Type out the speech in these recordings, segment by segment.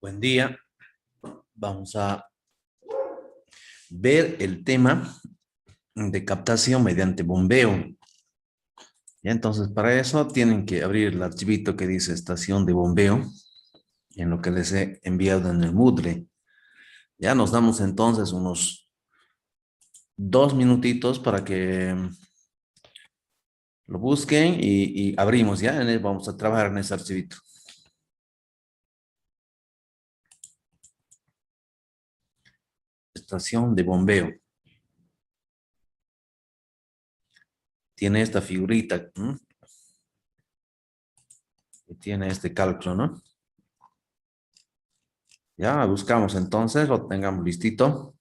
Buen día. Vamos a ver el tema de captación mediante bombeo. Ya, entonces, para eso tienen que abrir el archivito que dice estación de bombeo en lo que les he enviado en el Moodle. Ya nos damos entonces unos 2 minutitos para que lo busquen y abrimos ya. Vamos a trabajar en ese archivito. Estación de bombeo. Tiene esta figurita. Y tiene este cálculo, ¿no? Ya, buscamos entonces, lo tengamos listito.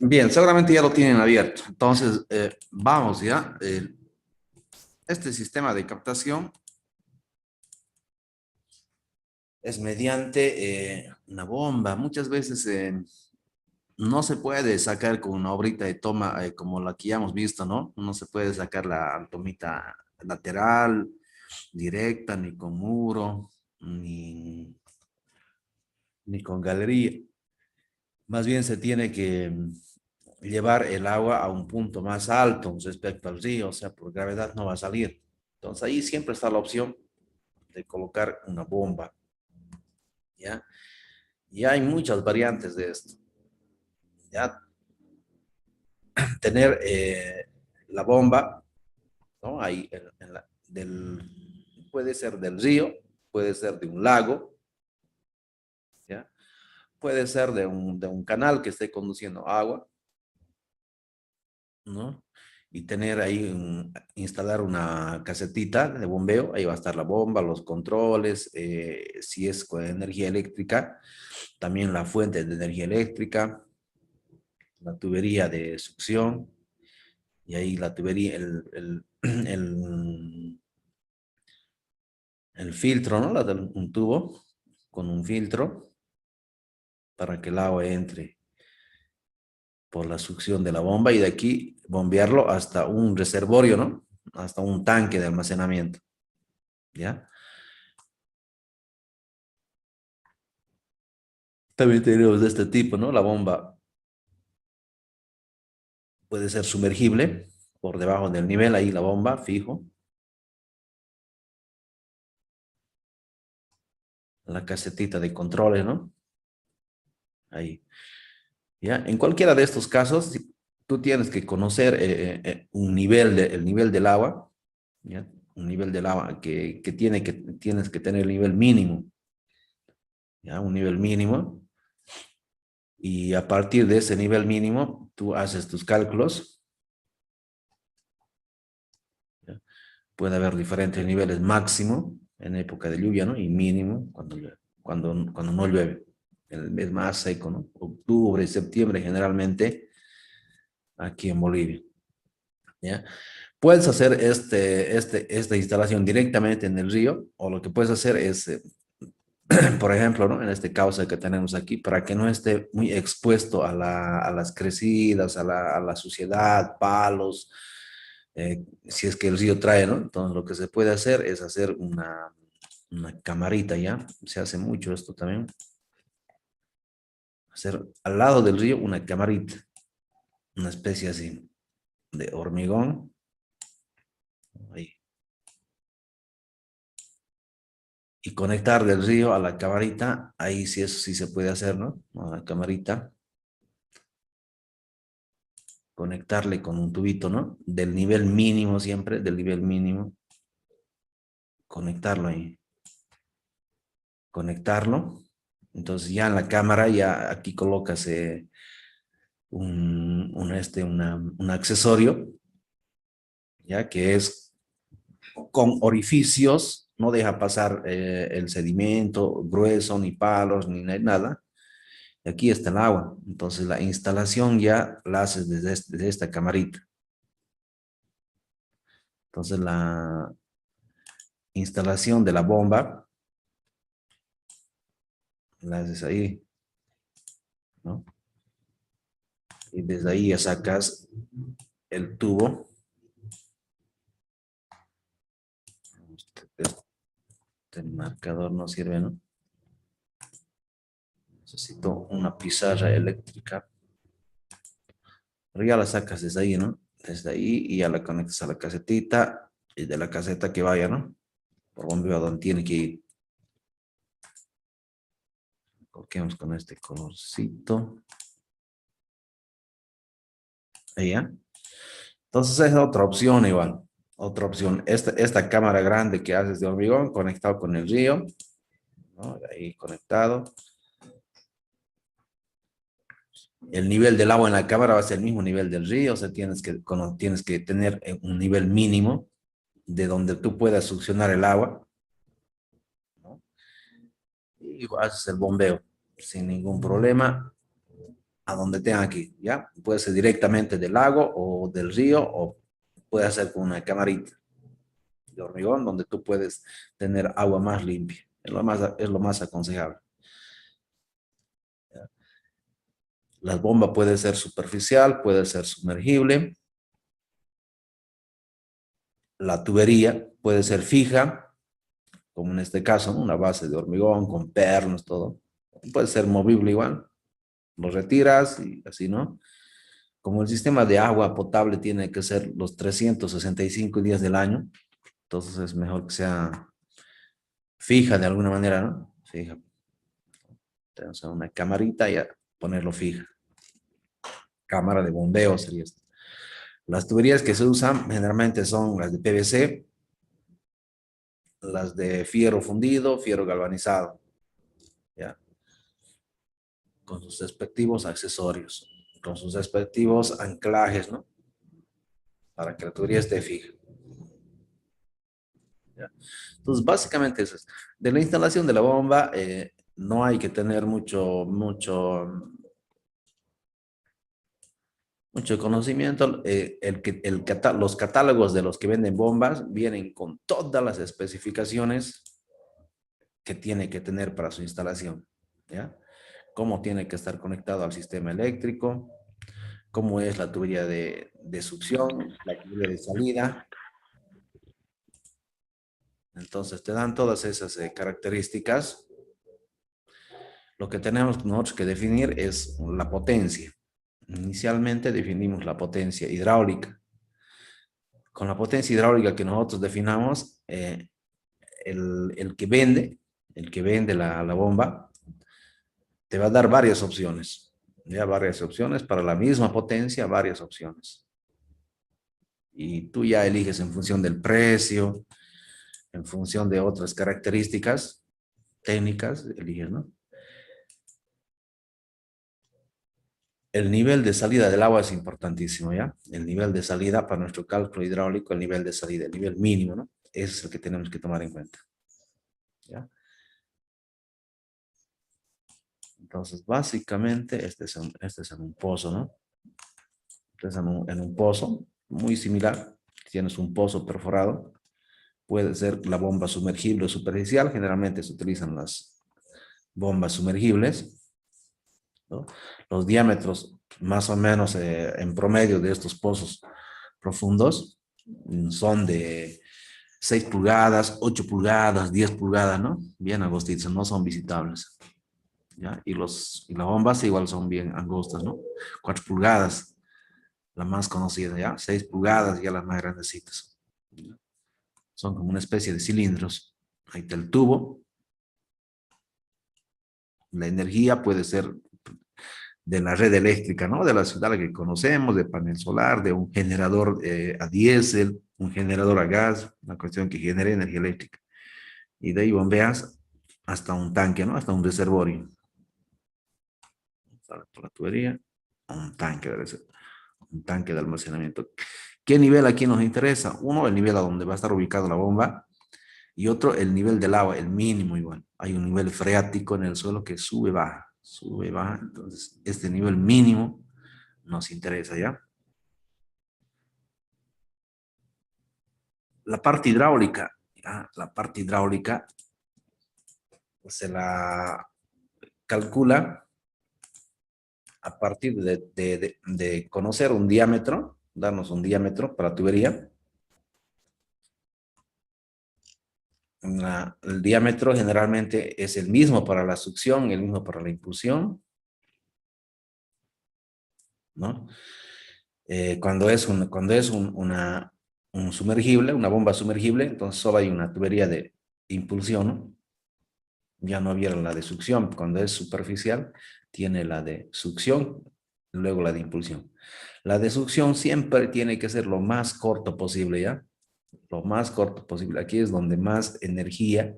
Bien, seguramente ya lo tienen abierto. Entonces, vamos ya. Este sistema de captación es mediante una bomba. Muchas veces no se puede sacar con una obrita de toma como la que ya hemos visto, ¿no? No se puede sacar la tomita lateral, directa, ni con muro, ni con galería. Más bien se tiene que llevar el agua a un punto más alto respecto al río, o sea, por gravedad no va a salir. Entonces ahí siempre está la opción de colocar una bomba, ¿ya? Y hay muchas variantes de esto, ¿ya? Tener la bomba, ¿no? Ahí puede ser del río, puede ser de un lago, ¿ya? Puede ser de un canal que esté conduciendo agua, ¿no? Y tener ahí, instalar una casetita de bombeo, ahí va a estar la bomba, los controles, si es con energía eléctrica, también la fuente de energía eléctrica, la tubería de succión, y ahí la tubería, el filtro, ¿no? Un tubo con un filtro para que el agua entre por la succión de la bomba y de aquí bombearlo hasta un reservorio, ¿no? Hasta un tanque de almacenamiento, ¿ya? También tenemos de este tipo, ¿no? La bomba puede ser sumergible por debajo del nivel, ahí la bomba, fijo. La casetita de controles, ¿no? Ahí. ¿Ya? En cualquiera de estos casos, si tú tienes que conocer el nivel del agua, ¿ya? Un nivel del agua tienes que tener el nivel mínimo, ¿ya? Un nivel mínimo. Y a partir de ese nivel mínimo, tú haces tus cálculos. ¿Ya? Puede haber diferentes niveles máximo en época de lluvia, ¿no? Y mínimo cuando no llueve. El mes más seco, ¿no? Octubre, septiembre generalmente aquí en Bolivia, ¿ya? Puedes hacer esta instalación directamente en el río, o lo que puedes hacer es por ejemplo, ¿no? En este cauce que tenemos aquí, para que no esté muy expuesto a las crecidas, a la suciedad, palos, si es que el río trae, ¿no? Entonces lo que se puede hacer es hacer una camarita, ¿ya? Se hace mucho esto también. Hacer al lado del río una camarita, una especie así de hormigón. Ahí. Y conectar del río a la camarita, ahí sí eso sí se puede hacer, ¿no? A la camarita, conectarle con un tubito, ¿no? Del nivel mínimo siempre, del nivel mínimo, conectarlo ahí, conectarlo. Entonces ya en la cámara, ya aquí colocas un accesorio, ya que es con orificios, no deja pasar el sedimento grueso, ni palos, ni nada. Y aquí está el agua. Entonces la instalación ya la haces desde esta camarita. Entonces la instalación de la bomba la haces ahí, ¿no? Y desde ahí ya sacas el tubo. Este marcador no sirve, ¿no? Necesito una pizarra eléctrica. Pero ya la sacas desde ahí, ¿no? Desde ahí y ya la conectas a la casetita y de la caseta que vaya, ¿no? Por bombeo a donde tiene que ir. Coloquemos con este colorcito. Ahí ya. Entonces es otra opción igual. Otra opción. Esta cámara grande que haces de hormigón conectado con el río, ¿no? Ahí conectado. El nivel del agua en la cámara va a ser el mismo nivel del río, o sea, tienes que tener un nivel mínimo de donde tú puedas succionar el agua, ¿no? Y haces el bombeo sin ningún problema a donde tenga que ir, ¿ya? Puede ser directamente del lago o del río o puede ser con una camarita de hormigón donde tú puedes tener agua más limpia. Es lo más aconsejable. La bomba puede ser superficial, puede ser sumergible. La tubería puede ser fija, como en este caso, ¿no? Una base de hormigón con pernos, todo. Puede ser movible igual. Lo retiras y así, ¿no? Como el sistema de agua potable tiene que ser los 365 días del año, entonces es mejor que sea fija de alguna manera, ¿no? Fija. Tenemos una camarita y a ponerlo fija. Cámara de bombeo sería esto. Las tuberías que se usan generalmente son las de PVC, las de fierro fundido, fierro galvanizado, ¿ya? Con sus respectivos accesorios, con sus respectivos anclajes, ¿no? Para que la tubería esté fija. ¿Ya? Entonces, básicamente eso es. De la instalación de la bomba, no hay que tener mucho conocimiento. Los catálogos de los que venden bombas vienen con todas las especificaciones que tiene que tener para su instalación, ¿ya? Cómo tiene que estar conectado al sistema eléctrico, cómo es la tubería de succión, la tubería de salida. Entonces te dan todas esas características. Lo que tenemos nosotros que definir es la potencia. Inicialmente definimos la potencia hidráulica. Con la potencia hidráulica que nosotros definamos, el que vende la bomba, te va a dar varias opciones. Ya varias opciones para la misma potencia, varias opciones. Y tú ya eliges en función del precio, en función de otras características técnicas, eliges, ¿no? El nivel de salida del agua es importantísimo, ¿ya? El nivel de salida para nuestro cálculo hidráulico, el nivel de salida, el nivel mínimo, ¿no? Ese es el que tenemos que tomar en cuenta, ¿ya? Entonces, básicamente, este es en un pozo, ¿no? Este es en un pozo muy similar. Tienes un pozo perforado. Puede ser la bomba sumergible o superficial. Generalmente se utilizan bombas sumergibles, ¿no? Los diámetros más o menos en promedio de estos pozos profundos son de 6 pulgadas, 8 pulgadas, 10 pulgadas, ¿no? Bien angostitos, no son visitables. ¿Ya? Y las bombas igual son bien angostas, ¿no? 4 pulgadas, la más conocida, ¿ya? 6 pulgadas, ya las más grandecitas. ¿Ya? Son como una especie de cilindros. Ahí está el tubo. La energía puede ser de la red eléctrica, ¿no? De la ciudad que conocemos, de panel solar, de un generador a diésel, un generador a gas, una cuestión que genere energía eléctrica. Y de ahí bombeas hasta un tanque, ¿no? Hasta un reservorio. Sale por la tubería, un tanque debe ser, un tanque de almacenamiento. ¿Qué nivel aquí nos interesa? Uno, el nivel a donde va a estar ubicada la bomba, y otro, el nivel del agua, el mínimo igual. Hay un nivel freático en el suelo que sube, baja. Entonces, este nivel mínimo nos interesa, ¿ya? La parte hidráulica, ¿ya? La parte hidráulica se la calcula a partir de conocer un diámetro, darnos un diámetro para tubería. El diámetro generalmente es el mismo para la succión, el mismo para la impulsión, ¿no? Un sumergible, una bomba sumergible, entonces solo hay una tubería de impulsión, ¿no? Ya no había la de succión. Cuando es superficial, tiene la de succión, luego la de impulsión. La de succión siempre tiene que ser lo más corto posible, ¿ya? Lo más corto posible. Aquí es donde más energía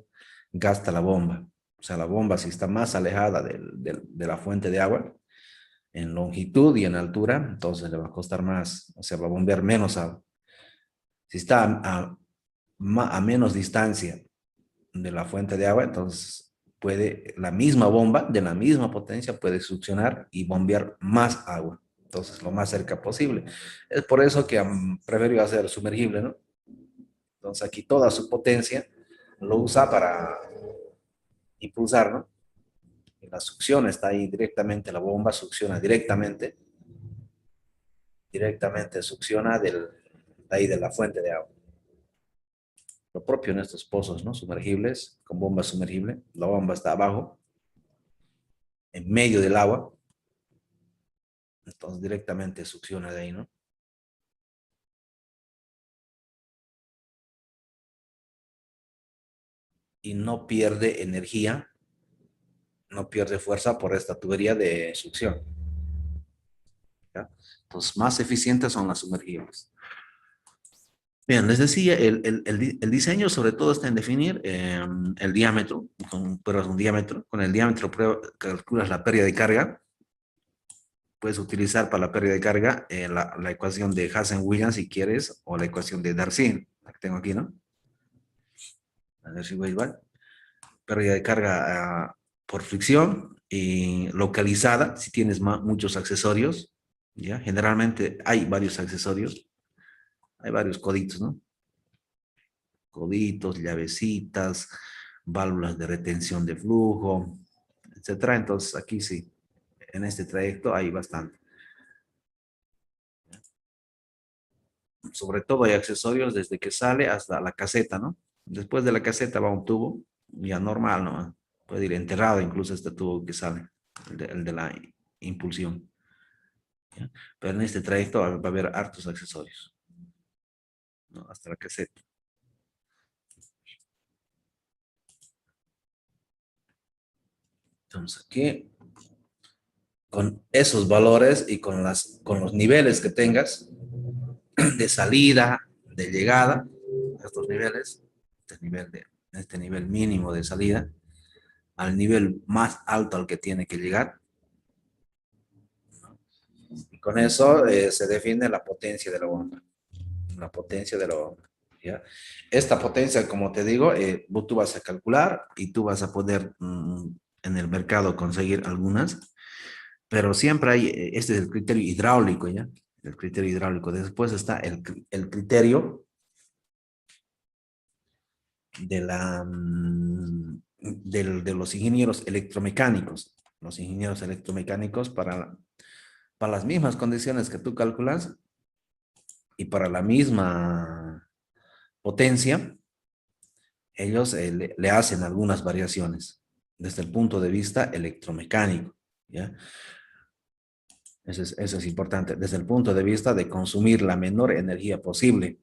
gasta la bomba. O sea, la bomba si está más alejada de la fuente de agua, en longitud y en altura, entonces le va a costar más, o sea, va a bombear menos agua. Si está a menos distancia de la fuente de agua, entonces puede, la misma bomba de la misma potencia puede succionar y bombear más agua. Entonces, lo más cerca posible. Es por eso que han preferido hacer sumergible, ¿no? Entonces, aquí toda su potencia lo usa para impulsar, ¿no? Y la succión está ahí directamente, la bomba succiona directamente succiona de ahí de la fuente de agua. Lo propio en estos pozos, ¿no? Sumergibles, con bomba sumergible. La bomba está abajo, en medio del agua. Entonces directamente succiona de ahí, ¿no? Y no pierde energía, no pierde fuerza por esta tubería de succión. ¿Ya? Entonces, más eficientes son las sumergibles. Bien, les decía, el diseño sobre todo está en definir el diámetro, pero es un diámetro. Con el diámetro calculas la pérdida de carga. Puedes utilizar para la pérdida de carga la ecuación de Hazen-Williams si quieres, o la ecuación de Darcy, la que tengo aquí, ¿no? La Darcy-Weisbach. Pérdida de carga por fricción y localizada, si tienes muchos accesorios, ¿ya? Generalmente hay varios accesorios, hay varios coditos, ¿no? Coditos, llavecitas, válvulas de retención de flujo, etcétera. Entonces aquí sí, en este trayecto hay bastante. Sobre todo hay accesorios desde que sale hasta la caseta, ¿no? Después de la caseta va un tubo, ya normal, ¿no? Puede ir enterrado incluso este tubo que sale, el de la impulsión. ¿Ya? Pero en este trayecto va a haber hartos accesorios, ¿no? Hasta la caseta. Entonces aquí, con esos valores y con los niveles que tengas de salida, de llegada, estos niveles, este nivel mínimo de salida, al nivel más alto al que tiene que llegar, y con eso se define la potencia de la bomba. La potencia de la bomba. ¿Ya? Esta potencia, como te digo, tú vas a calcular y tú vas a poder en el mercado conseguir algunas, pero siempre hay, este es el criterio hidráulico, ¿ya? El criterio hidráulico. Después está el criterio de la de los ingenieros electromecánicos. Los ingenieros electromecánicos para las mismas condiciones que tú calculas y para la misma potencia, ellos le hacen algunas variaciones desde el punto de vista electromecánico, ¿ya? Eso es importante, desde el punto de vista de consumir la menor energía posible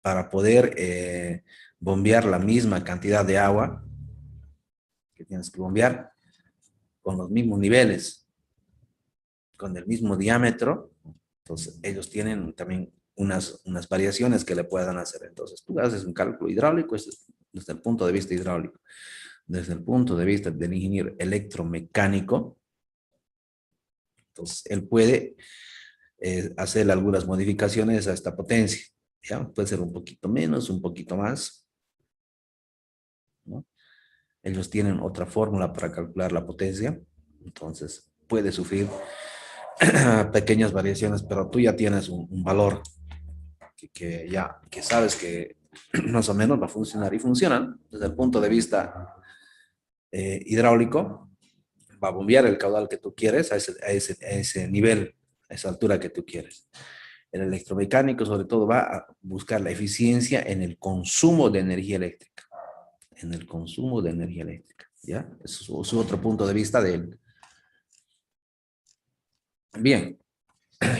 para poder bombear la misma cantidad de agua que tienes que bombear con los mismos niveles, con el mismo diámetro. Entonces, ellos tienen también unas variaciones que le puedan hacer. Entonces, tú haces un cálculo hidráulico, desde el punto de vista hidráulico. Desde el punto de vista del ingeniero electromecánico, entonces, él puede hacer algunas modificaciones a esta potencia. ¿Ya? Puede ser un poquito menos, un poquito más, ¿no? Ellos tienen otra fórmula para calcular la potencia, entonces puede sufrir pequeñas variaciones, pero tú ya tienes un valor que sabes que más o menos va a funcionar y funcionan desde el punto de vista hidráulico. Va a bombear el caudal que tú quieres a ese nivel, a esa altura que tú quieres. El electromecánico sobre todo va a buscar la eficiencia en el consumo de energía eléctrica. En el consumo de energía eléctrica, ¿ya? Eso es su otro punto de vista de él. Bien,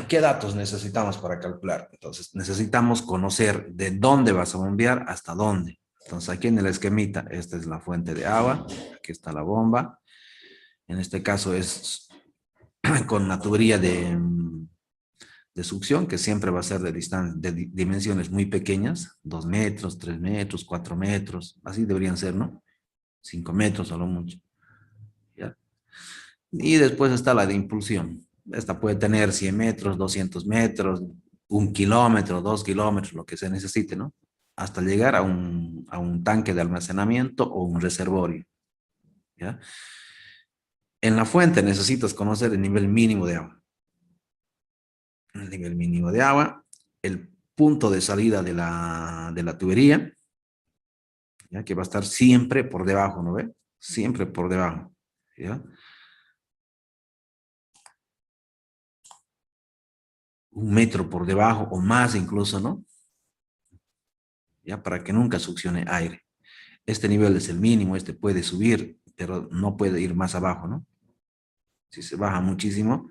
¿qué datos necesitamos para calcular? Entonces, necesitamos conocer de dónde vas a bombear hasta dónde. Entonces, aquí en el esquemita, esta es la fuente de agua, aquí está la bomba. En este caso es con una tubería de succión, que siempre va a ser de dimensiones muy pequeñas, 2 metros, 3 metros, 4 metros, así deberían ser, ¿no? 5 metros a lo mucho, ¿ya? Y después está la de impulsión. Esta puede tener 100 metros, 200 metros, 1 kilómetro, 2 kilómetros, lo que se necesite, ¿no? Hasta llegar a un tanque de almacenamiento o un reservorio, ¿ya? En la fuente necesitas conocer el nivel mínimo de agua. El nivel mínimo de agua, el punto de salida de la tubería, ¿ya? Que va a estar siempre por debajo, ¿no ve? Siempre por debajo, ¿ya? 1 metro por debajo o más incluso, ¿no? ¿Ya? Para que nunca succione aire. Este nivel es el mínimo, este puede subir, pero no puede ir más abajo, ¿no? Si se baja muchísimo,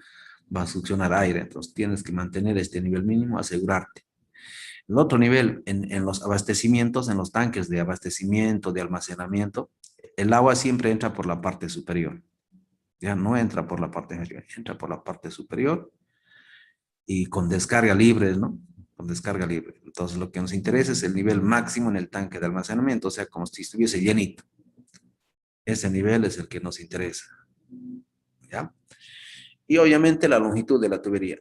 va a succionar aire, entonces tienes que mantener este nivel mínimo, asegurarte. El otro nivel, en los abastecimientos, en los tanques de abastecimiento, de almacenamiento, el agua siempre entra por la parte superior. Ya no entra por la parte inferior, entra por la parte superior y con descarga libre, ¿no? Con descarga libre. Entonces, lo que nos interesa es el nivel máximo en el tanque de almacenamiento, o sea, como si estuviese llenito. Ese nivel es el que nos interesa, ¿ya? Y obviamente la longitud de la tubería.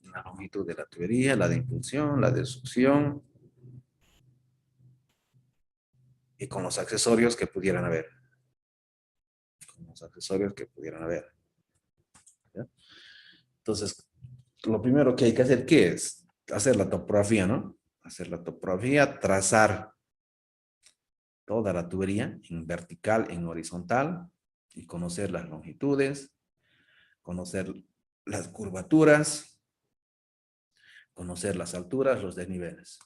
La longitud de la tubería, la de impulsión, la de succión, y con los accesorios que pudieran haber. Con los accesorios que pudieran haber, ¿ya? Entonces, lo primero que hay que hacer, ¿qué es? Hacer la topografía, ¿no? Hacer la topografía, trazar toda la tubería en vertical, en horizontal, y conocer las longitudes, conocer las curvaturas, conocer las alturas, los desniveles,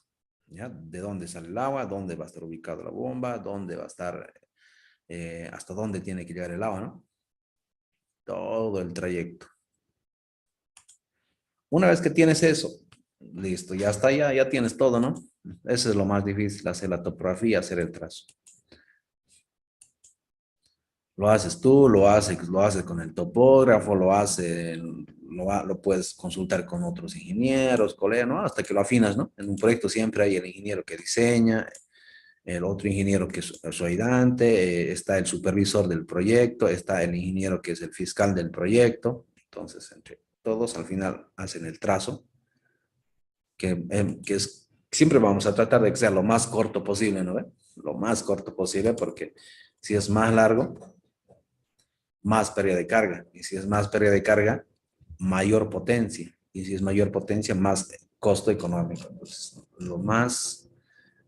¿ya? De dónde sale el agua, dónde va a estar ubicada la bomba, dónde va a estar, hasta dónde tiene que llegar el agua, ¿no? Todo el trayecto. Una vez que tienes eso, listo, ya está, ya tienes todo, ¿no? Eso es lo más difícil, hacer la topografía, hacer el trazo. Lo haces tú, lo haces con el topógrafo, lo puedes consultar con otros ingenieros, colegas, ¿no? Hasta que lo afinas, ¿no? En un proyecto siempre hay el ingeniero que diseña, el otro ingeniero que es su ayudante, está el supervisor del proyecto, está el ingeniero que es el fiscal del proyecto. Entonces, entre todos al final hacen el trazo, siempre vamos a tratar de que sea lo más corto posible, ¿no? Lo más corto posible, porque si es más largo, más pérdida de carga. Y si es más pérdida de carga, mayor potencia. Y si es mayor potencia, más costo económico. Entonces, lo más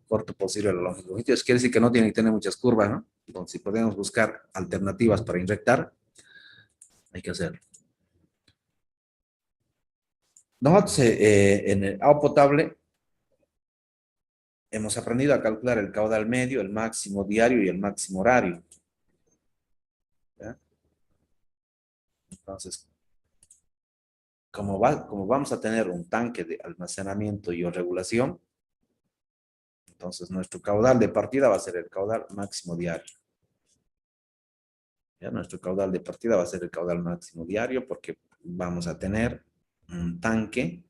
corto posible la longitud. Eso quiere decir que no tiene que tener muchas curvas, ¿no? Entonces, si podemos buscar alternativas para inyectar, hay que hacerlo. Nosotros en el agua potable hemos aprendido a calcular el caudal medio, el máximo diario y el máximo horario. ¿Ya? Entonces, como vamos a tener un tanque de almacenamiento y regulación, entonces nuestro caudal de partida va a ser el caudal máximo diario. ¿Ya? Nuestro caudal de partida va a ser el caudal máximo diario porque vamos a tener un tanque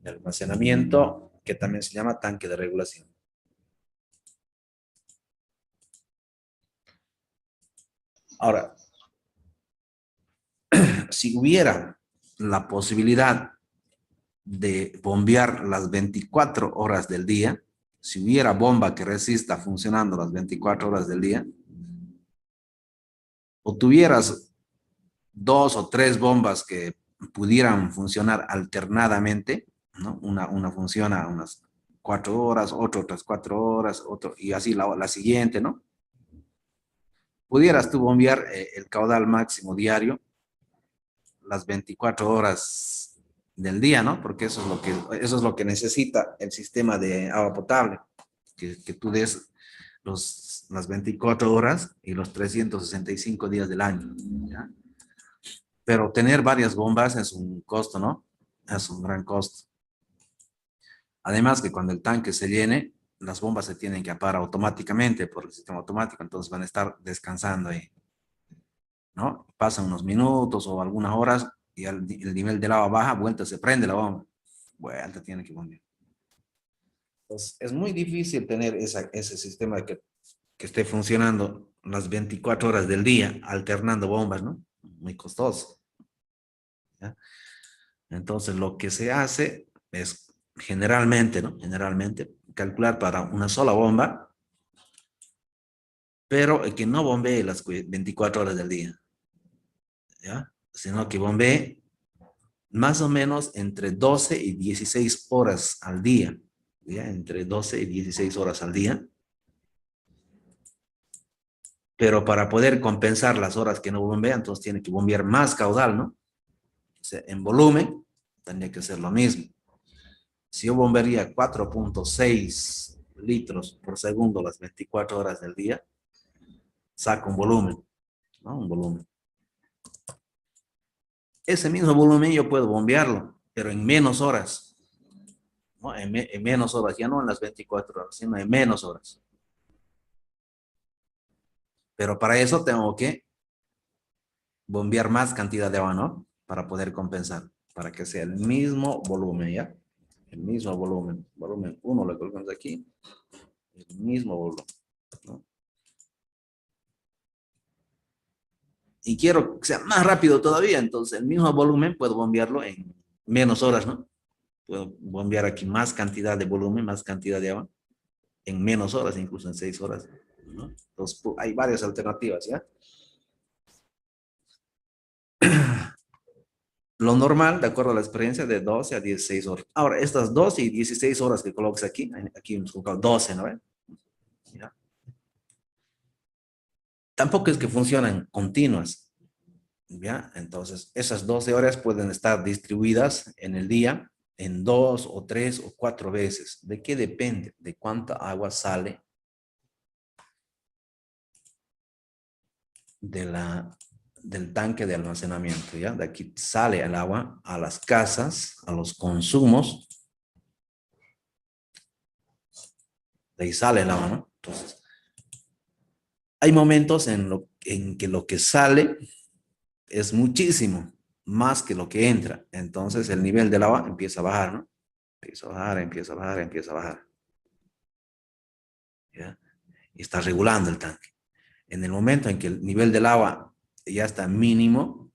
de almacenamiento que también se llama tanque de regulación. Ahora, si hubiera la posibilidad de bombear las 24 horas del día, si hubiera bomba que resista funcionando las 24 horas del día, o tuvieras 2 o 3 bombas que pudieran funcionar alternadamente, ¿no? Una funciona unas 4 horas, otras 4 horas, y así la siguiente, ¿no? Pudieras tú bombear el caudal máximo diario las 24 horas del día, ¿no? Porque eso es lo que necesita el sistema de agua potable, que tú des las 24 horas y los 365 días del año, ¿ya? Pero tener varias bombas es un costo, ¿no? Es un gran costo. Además que cuando el tanque se llene, las bombas se tienen que apagar automáticamente por el sistema automático, entonces van a estar descansando ahí, ¿no? Pasan unos minutos o algunas horas y el nivel del agua baja, vuelta se prende la bomba, vuelta tiene que bombear. Entonces, es muy difícil tener ese sistema que esté funcionando las 24 horas del día, alternando bombas, ¿no? Muy costoso, ¿ya? Entonces, lo que se hace es generalmente, ¿no? Generalmente, calcular para una sola bomba, pero que no bombee las 24 horas del día, ¿ya? Sino que bombee más o menos entre 12 y 16 horas al día, ¿ya? Entre 12 y 16 horas al día. Pero para poder compensar las horas que no bombea, entonces tiene que bombear más caudal, ¿no? O sea, en volumen, tendría que ser lo mismo. Si yo bombearía 4.6 litros por segundo las 24 horas del día, saco un volumen, ¿no? Un volumen. Ese mismo volumen yo puedo bombearlo, pero en menos horas, ¿no? En menos horas, ya no en las 24 horas, sino en menos horas. Pero para eso tengo que bombear más cantidad de agua, ¿no? Para poder compensar, para que sea el mismo volumen, ¿ya? El mismo volumen. Volumen 1 lo colocamos aquí. El mismo volumen, ¿no? Y quiero que sea más rápido todavía, entonces el mismo volumen puedo bombearlo en menos horas, ¿no? Puedo bombear aquí más cantidad de volumen, más cantidad de agua, en menos horas, incluso en 6 horas, ¿no? Entonces hay varias alternativas, ¿ya? Lo normal, de acuerdo a la experiencia, de 12 a 16 horas. Ahora, estas 12 y 16 horas que colocas aquí hemos colocado 12, ¿no? ¿Ya? Tampoco es que funcionan continuas, ¿ya? Entonces, esas 12 horas pueden estar distribuidas en el día en 2 o 3 o 4 veces. ¿De qué depende? De cuánta agua sale del tanque de almacenamiento, ¿ya? De aquí sale el agua a las casas, a los consumos, de ahí sale el agua, ¿no? Entonces, hay momentos en que lo que sale es muchísimo más que lo que entra. Entonces el nivel del agua empieza a bajar, ¿no? Empieza a bajar, empieza a bajar, empieza a bajar, ¿ya? Y está regulando el tanque. En el momento en que el nivel del agua ya está mínimo,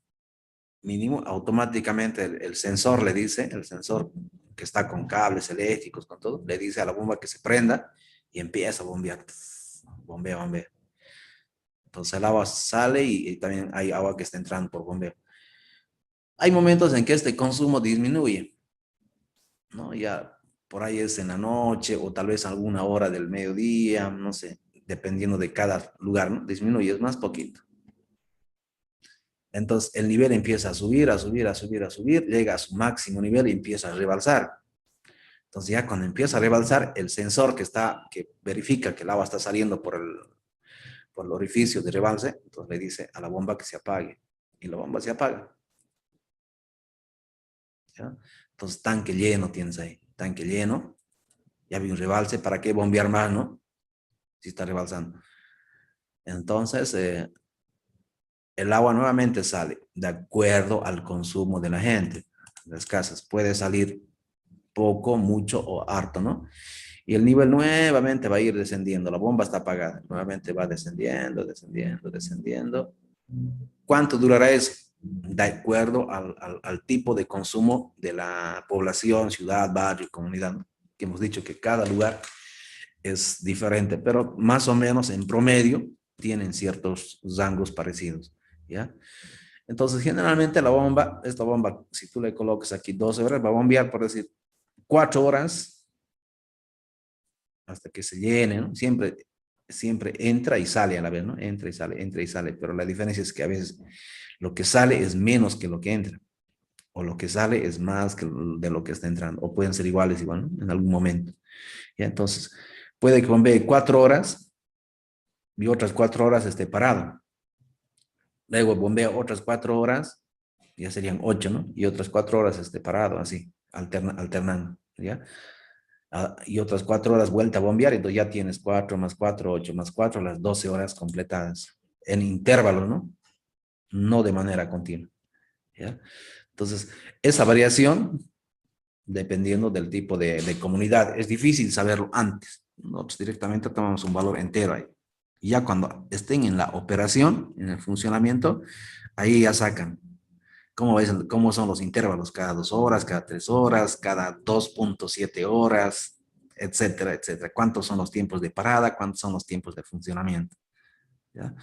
automáticamente el sensor le dice, el sensor que está con cables eléctricos, con todo, le dice a la bomba que se prenda y empieza a bombear. Bombea, bombea. Entonces el agua sale y también hay agua que está entrando por bombeo. Hay momentos en que este consumo disminuye, ¿no? Ya por ahí es en la noche o tal vez alguna hora del mediodía, no sé, dependiendo de cada lugar, ¿no? Disminuye, es más poquito. Entonces el nivel empieza a subir, a subir, a subir, a subir, llega a su máximo nivel y empieza a rebalsar. Entonces ya cuando empieza a rebalsar, el sensor que verifica que el agua está saliendo por el orificio de rebalse, entonces le dice a la bomba que se apague. Y la bomba se apaga. ¿Ya? Entonces tanque lleno tienes ahí, tanque lleno. Ya vi un rebalse, ¿para qué bombear más, no? Si está rebalsando. Entonces, el agua nuevamente sale de acuerdo al consumo de la gente. Las casas puede salir poco, mucho o harto, ¿no? Y el nivel nuevamente va a ir descendiendo. La bomba está apagada. Nuevamente va descendiendo, descendiendo, descendiendo. ¿Cuánto durará eso? De acuerdo al tipo de consumo de la población, ciudad, barrio, comunidad, ¿no? Que hemos dicho que cada lugar es diferente, pero más o menos en promedio tienen ciertos rangos parecidos, ¿ya? Entonces, generalmente esta bomba, si tú le colocas aquí 12 horas, va a bombear, por decir, 4 horas hasta que se llene, ¿no? Siempre entra y sale a la vez, ¿no? Entra y sale, pero la diferencia es que a veces lo que sale es menos que lo que entra, o lo que sale es más que de lo que está entrando, o pueden ser iguales igual, ¿no? En algún momento, ¿ya? Entonces, puede que bombee 4 horas y otras 4 horas esté parado. Luego bombea otras 4 horas, ya serían 8, ¿no? Y otras 4 horas esté parado, así, alternando, ¿ya? Y otras 4 horas vuelta a bombear, entonces ya tienes 4 más 4, 8 más 4, las 12 horas completadas en intervalos, ¿no? No de manera continua, ¿ya? Entonces, esa variación, dependiendo del tipo de comunidad, es difícil saberlo antes. Nosotros directamente tomamos un valor entero ahí. Y ya cuando estén en la operación, en el funcionamiento, ahí ya sacan cómo son los intervalos, cada 2 horas, cada 3 horas, cada 2.7 horas, etcétera, etcétera. ¿Cuántos son los tiempos de parada? ¿Cuántos son los tiempos de funcionamiento? ¿Ya?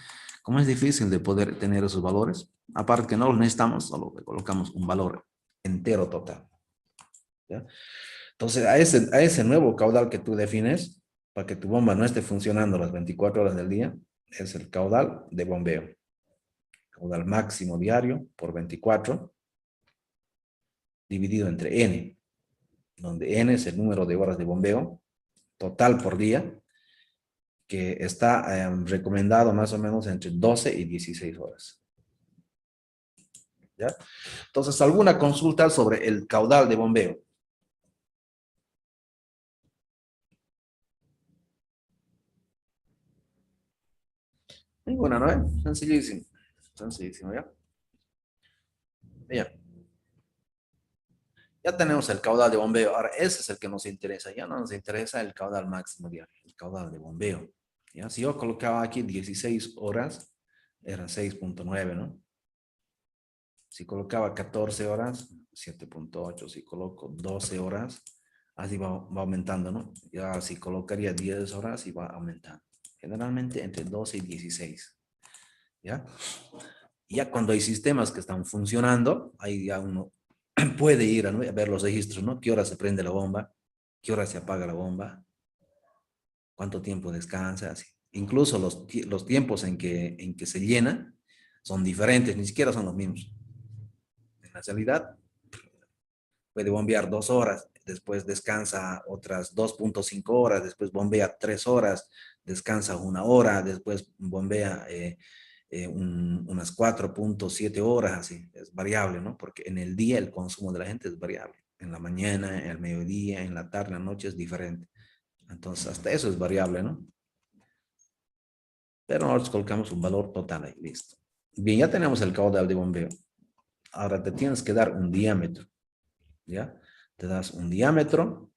Como es difícil de poder tener esos valores, aparte que no los necesitamos, solo le colocamos un valor entero total. ¿Ya? Entonces, a ese nuevo caudal que tú defines, para que tu bomba no esté funcionando las 24 horas del día, es el caudal de bombeo. Caudal máximo diario por 24, dividido entre N, donde N es el número de horas de bombeo total por día, que está recomendado más o menos entre 12 y 16 horas. ¿Ya? Entonces, ¿alguna consulta sobre el caudal de bombeo? Ninguna, ¿no? Sencillísimo. Sencillísimo, ¿ya? Bien. Ya tenemos el caudal de bombeo. Ahora, ese es el que nos interesa. Ya no nos interesa el caudal máximo diario, el caudal de bombeo. ¿Ya? Si yo colocaba aquí 16 horas, eran 6.9, ¿no? Si colocaba 14 horas, 7.8. Si coloco 12 horas, así va aumentando, ¿no? Ya si colocaría 10 horas, y va aumentando. Generalmente entre 12 y 16. ¿Ya? Y ya cuando hay sistemas que están funcionando, ahí ya uno puede ir a ver los registros, ¿no? ¿Qué hora se prende la bomba? ¿Qué hora se apaga la bomba? ¿Cuánto tiempo descansa? Así. Incluso los tiempos en que se llena son diferentes, ni siquiera son los mismos. En la realidad, puede bombear 2 horas, después descansa otras 2.5 horas, después bombea 3 horas, descansa 1 hora, después bombea unas 4.7 horas, así, es variable, ¿no? Porque en el día el consumo de la gente es variable. En la mañana, en el mediodía, en la tarde, en la noche es diferente. Entonces, hasta eso es variable, ¿no? Pero nosotros colocamos un valor total ahí, listo. Bien, ya tenemos el caudal de bombeo. Ahora te tienes que dar un diámetro, ¿ya? Te das un diámetro,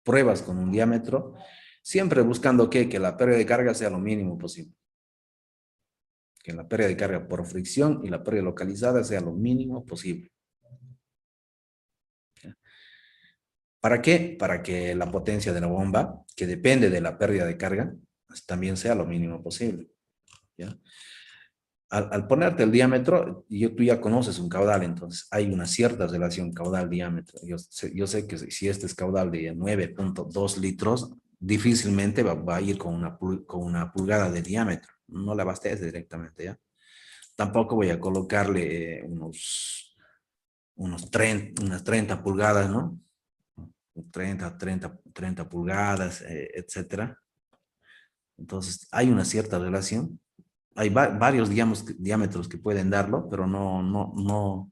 pruebas con un diámetro, siempre buscando que la pérdida de carga sea lo mínimo posible. Que la pérdida de carga por fricción y la pérdida localizada sea lo mínimo posible. ¿Para qué? Para que la potencia de la bomba, que depende de la pérdida de carga, también sea lo mínimo posible. ¿Ya? al ponerte el diámetro, tú ya conoces un caudal, entonces hay una cierta relación caudal-diámetro. Yo sé que si este es caudal de 9.2 litros, difícilmente va a ir con una pulgada de diámetro. No la abastece directamente, ¿ya? Tampoco voy a colocarle unas 30 pulgadas, ¿no? 30 pulgadas, etcétera. Entonces, hay una cierta relación. Hay varios diámetros que pueden darlo, pero no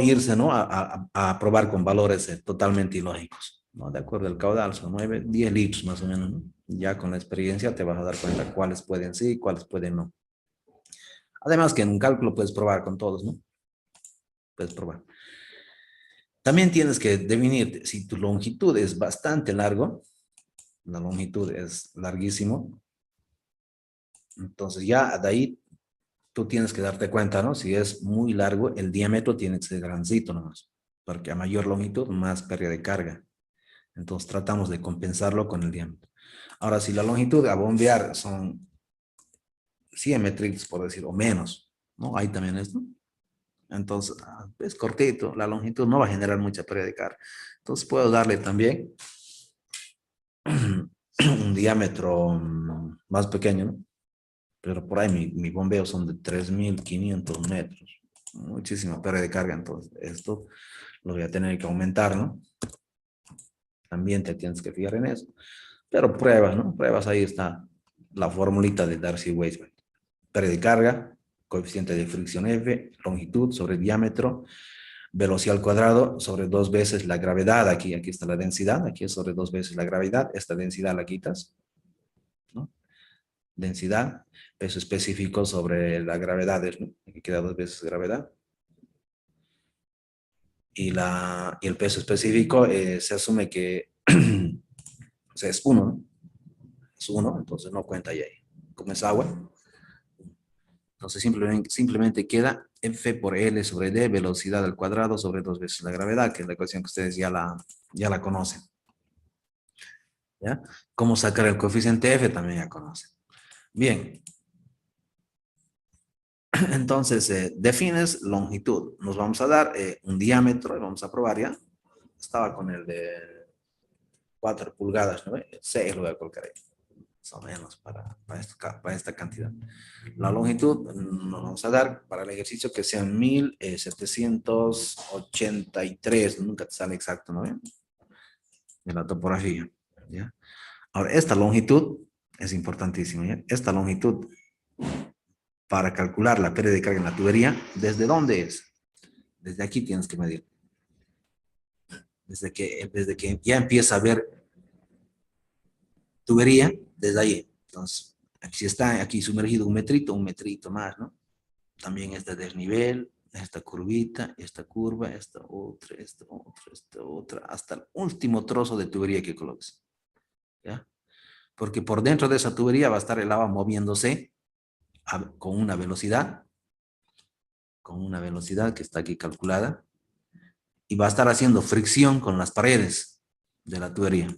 irse, ¿no? A probar con valores totalmente ilógicos, ¿no? De acuerdo al caudal, son 9, 10 litros más o menos, ¿no? Ya con la experiencia te vas a dar cuenta cuáles pueden sí y cuáles pueden no. Además que en un cálculo puedes probar con todos, ¿no? Puedes probar. También tienes que definir si tu longitud es bastante largo, la longitud es larguísimo, entonces ya de ahí tú tienes que darte cuenta, ¿no? Si es muy largo, el diámetro tiene que ser grandecito nomás, porque a mayor longitud, más pérdida de carga. Entonces tratamos de compensarlo con el diámetro. Ahora, si la longitud a bombear son 100 metros, por decir, o menos, ¿no? Ahí también esto. Entonces, es cortito, la longitud no va a generar mucha pérdida de carga. Entonces puedo darle también un diámetro más pequeño, ¿no? Pero por ahí mi bombeo son de 3.500 metros. Muchísima pérdida de carga, entonces esto lo voy a tener que aumentar, ¿no? También te tienes que fijar en eso. Pero pruebas, ¿no? Pruebas, ahí está la formulita de Darcy-Weisman. Pérdida de carga, coeficiente de fricción F, longitud sobre diámetro, velocidad al cuadrado sobre 2 veces la gravedad. Aquí está la densidad, aquí es sobre 2 veces la gravedad. Esta densidad la quitas, ¿no? Densidad, peso específico sobre la gravedad, ¿no? Aquí queda 2 veces gravedad. Y el peso específico se asume que o sea, es 1, ¿no? Es 1, entonces no cuenta ahí. Como es agua, entonces simplemente queda F por L sobre D, velocidad al cuadrado sobre 2 veces la gravedad, que es la ecuación que ustedes ya la conocen. ¿Ya? ¿Cómo sacar el coeficiente F? También ya conocen. Bien. Entonces, defines longitud. Nos vamos a dar un diámetro y vamos a probar ya. Estaba con el de 4 pulgadas, ¿no? 6 lo voy a colocar ahí. Más o menos para esta cantidad. La longitud nos vamos a dar para el ejercicio que sean 1783, nunca te sale exacto, ¿no? De la topografía, ¿ya? Ahora, esta longitud es importantísima, ¿ya? Esta longitud, para calcular la pérdida de carga en la tubería, ¿desde dónde es? Desde aquí tienes que medir. Desde que ya empieza a ver tubería, desde ahí. Entonces, aquí está aquí sumergido un metrito más, ¿no? También este desnivel, esta curvita, esta curva, esta otra, hasta el último trozo de tubería que coloques. ¿Ya? Porque por dentro de esa tubería va a estar el agua moviéndose con una velocidad que está aquí calculada, y va a estar haciendo fricción con las paredes de la tubería.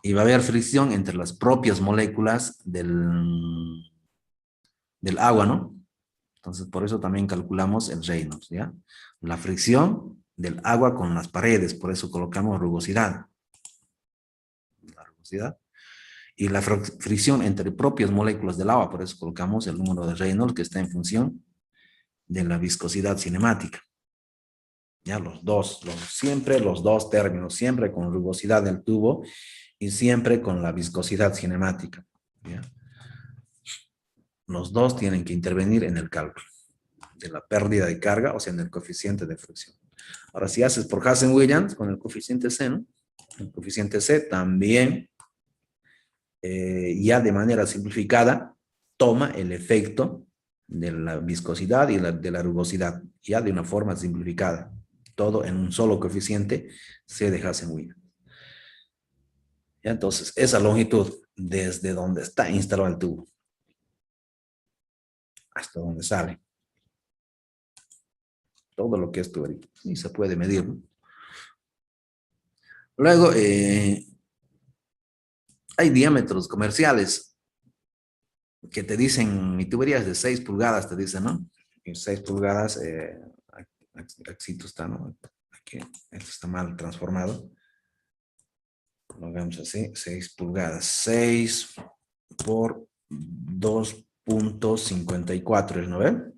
Y va a haber fricción entre las propias moléculas del agua, ¿no? Entonces, por eso también calculamos el Reynolds, ¿ya? La fricción del agua con las paredes, por eso colocamos rugosidad. La rugosidad. Y la fricción entre propias moléculas del agua, por eso colocamos el número de Reynolds, que está en función de la viscosidad cinemática. Ya, siempre los dos términos, siempre con rugosidad del tubo y siempre con la viscosidad cinemática. ¿Ya? Los dos tienen que intervenir en el cálculo de la pérdida de carga, o sea, en el coeficiente de fricción. Ahora, si haces por Hazen-Williams con el coeficiente C, ¿no? El coeficiente C también, ya de manera simplificada, toma el efecto de la viscosidad y de la rugosidad, ya de una forma simplificada. Todo en un solo coeficiente C de Hazen-Williams. Entonces, esa longitud, desde donde está instalado el tubo hasta donde sale, todo lo que es tubería, y se puede medir, ¿no? Luego, hay diámetros comerciales. que te dicen, mi tubería es de 6 pulgadas, te dicen, ¿no? Y 6 pulgadas, aquí está, ¿no? Aquí, esto está mal transformado. Lo vemos así, 6 pulgadas. 6 por 2,54, ¿no ven?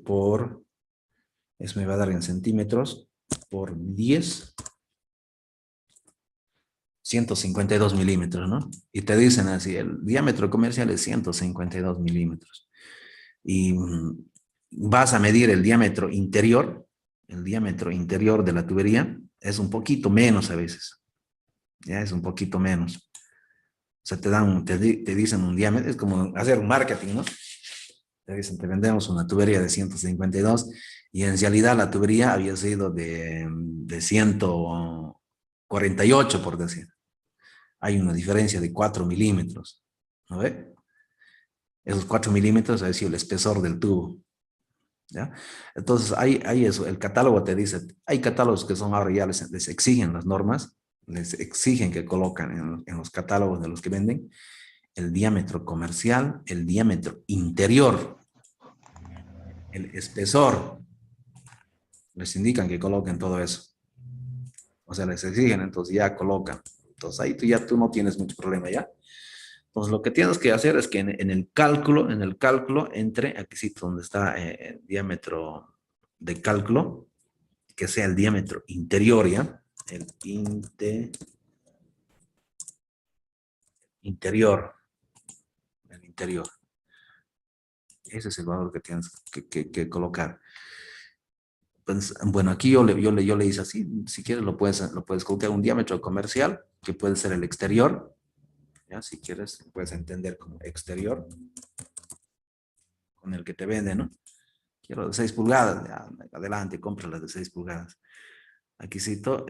Por, eso me va a dar en centímetros, por 10, 152 milímetros, ¿no? Y te dicen así, el diámetro comercial es 152 milímetros. Y vas a medir el diámetro interior de la tubería es un poquito menos a veces, ya es un poquito menos. O sea, te dicen un diámetro, es como hacer un marketing, ¿no? Te dicen, te vendemos una tubería de 152 y en realidad la tubería había sido de 148, por decir. Hay una diferencia de 4 milímetros, ¿no ve? Esos 4 milímetros es decir, el espesor del tubo, ¿ya? Entonces, hay eso, el catálogo te dice, hay catálogos que son ahora ya les exigen las normas, les exigen que colocan en los catálogos de los que venden el diámetro comercial, el diámetro interior, el espesor, les indican que coloquen todo eso. O sea, les exigen, entonces ya colocan. Entonces ahí tú no tienes mucho problema ya. Entonces lo que tienes que hacer es que en el cálculo, entre aquí sí donde está el diámetro de cálculo, que sea el diámetro interior, ¿ya? El interior, el interior. Ese es el valor que tienes que colocar. Pues, bueno, aquí yo le hice así, si quieres lo puedes colocar un diámetro comercial, que puede ser el exterior, ¿ya? Si quieres, puedes entender como exterior, con el que te vende, ¿no? Quiero de 6 pulgadas, ya, adelante, cómpralas de 6 pulgadas. Aquí cito,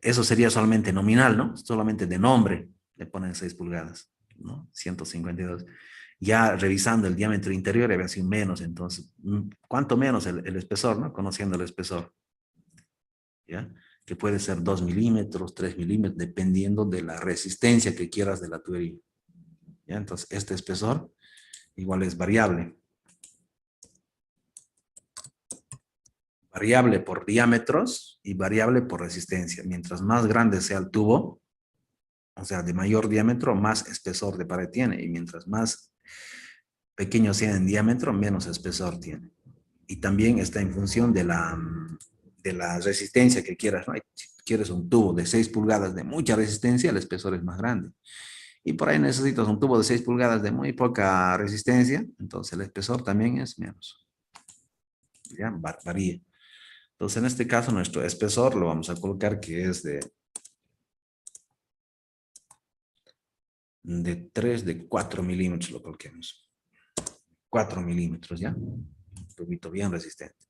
eso sería solamente nominal, ¿no? Solamente de nombre le ponen 6 pulgadas, ¿no? 152. Ya revisando el diámetro interior, había sido menos, entonces, ¿cuánto menos el espesor, ¿no? Conociendo el espesor, ¿ya? Que puede ser 2 milímetros, 3 milímetros, dependiendo de la resistencia que quieras de la tubería, ¿ya? Entonces, este espesor igual es variable. Variable por diámetros y variable por resistencia. Mientras más grande sea el tubo, o sea, de mayor diámetro, más espesor de pared tiene. Y mientras más pequeño sea en diámetro, menos espesor tiene. Y también está en función de la resistencia que quieras, ¿no? Si quieres un tubo de 6 pulgadas de mucha resistencia, el espesor es más grande. Y por ahí necesitas un tubo de 6 pulgadas de muy poca resistencia, entonces el espesor también es menos. ¿Ya? Varía. Entonces, en este caso, nuestro espesor lo vamos a colocar que es de 4 milímetros, lo coloquemos. 4 milímetros, ¿ya? Un tubito bien resistente.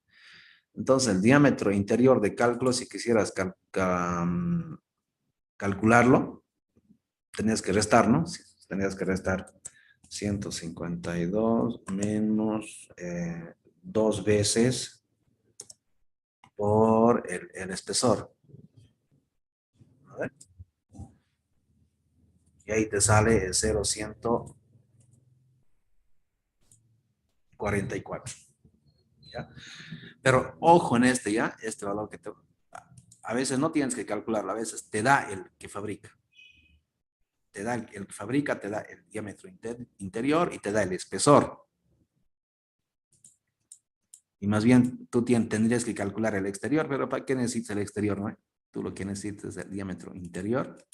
Entonces, el diámetro interior de cálculo, si quisieras calcularlo, tenías que restar, ¿no? Tenías que restar 152 menos 2 veces por el espesor. A ver. Y ahí te sale 0,144. ¿Ya? Pero ojo en ya, este valor que a veces no tienes que calcularlo, a veces te da el que fabrica. Te da el que fabrica, te da el diámetro interior y te da el espesor. Y más bien tú tendrías que calcular el exterior, pero ¿para qué necesitas el exterior, no? Tú lo que necesitas es el diámetro interior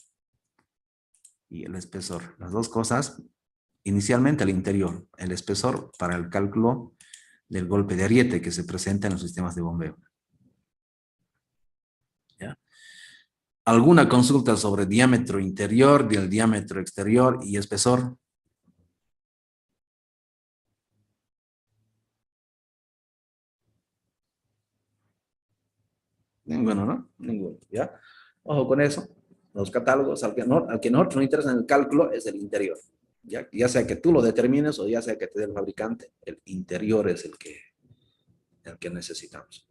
y el espesor. Las dos cosas, inicialmente el interior, el espesor para el cálculo del golpe de ariete que se presenta en los sistemas de bombeo. ¿Ya? ¿Alguna consulta sobre diámetro interior, del diámetro exterior y espesor? Ninguno, ¿no? Ninguno, ¿ya? Ojo con eso. Los catálogos, al que nosotros nos interesa en el cálculo es el interior. Ya sea que tú lo determines o ya sea que te dé el fabricante, el interior es el que necesitamos.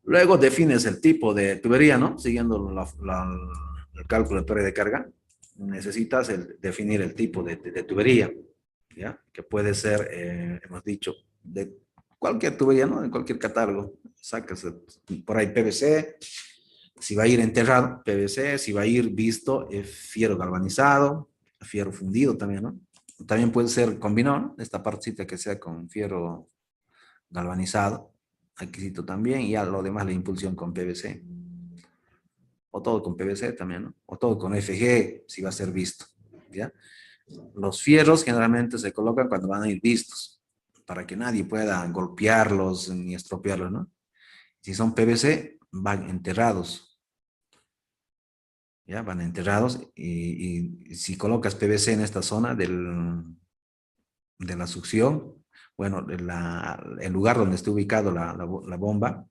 Luego defines el tipo de tubería, ¿no? Siguiendo el cálculo de torre de carga. necesitas definir el tipo de tubería, ¿ya? Que puede ser, hemos dicho, de cualquier tubería, ¿no? En cualquier catálogo. Sacas por ahí PVC, si va a ir enterrado, PVC, si va a ir visto, fierro galvanizado, fierro fundido también, ¿no? También puede ser combinado, ¿no? Esta partecita que sea con fierro galvanizado, requisito también, y ya lo demás la impulsión con PVC. O todo con PVC también, ¿no? O todo con FG, si va a ser visto, ¿ya? Los fierros generalmente se colocan cuando van a ir vistos, para que nadie pueda golpearlos ni estropearlos, ¿no? Si son PVC, van enterrados, ¿ya? Van enterrados y si colocas PVC en esta zona de la succión, bueno, el lugar donde esté ubicado la bomba,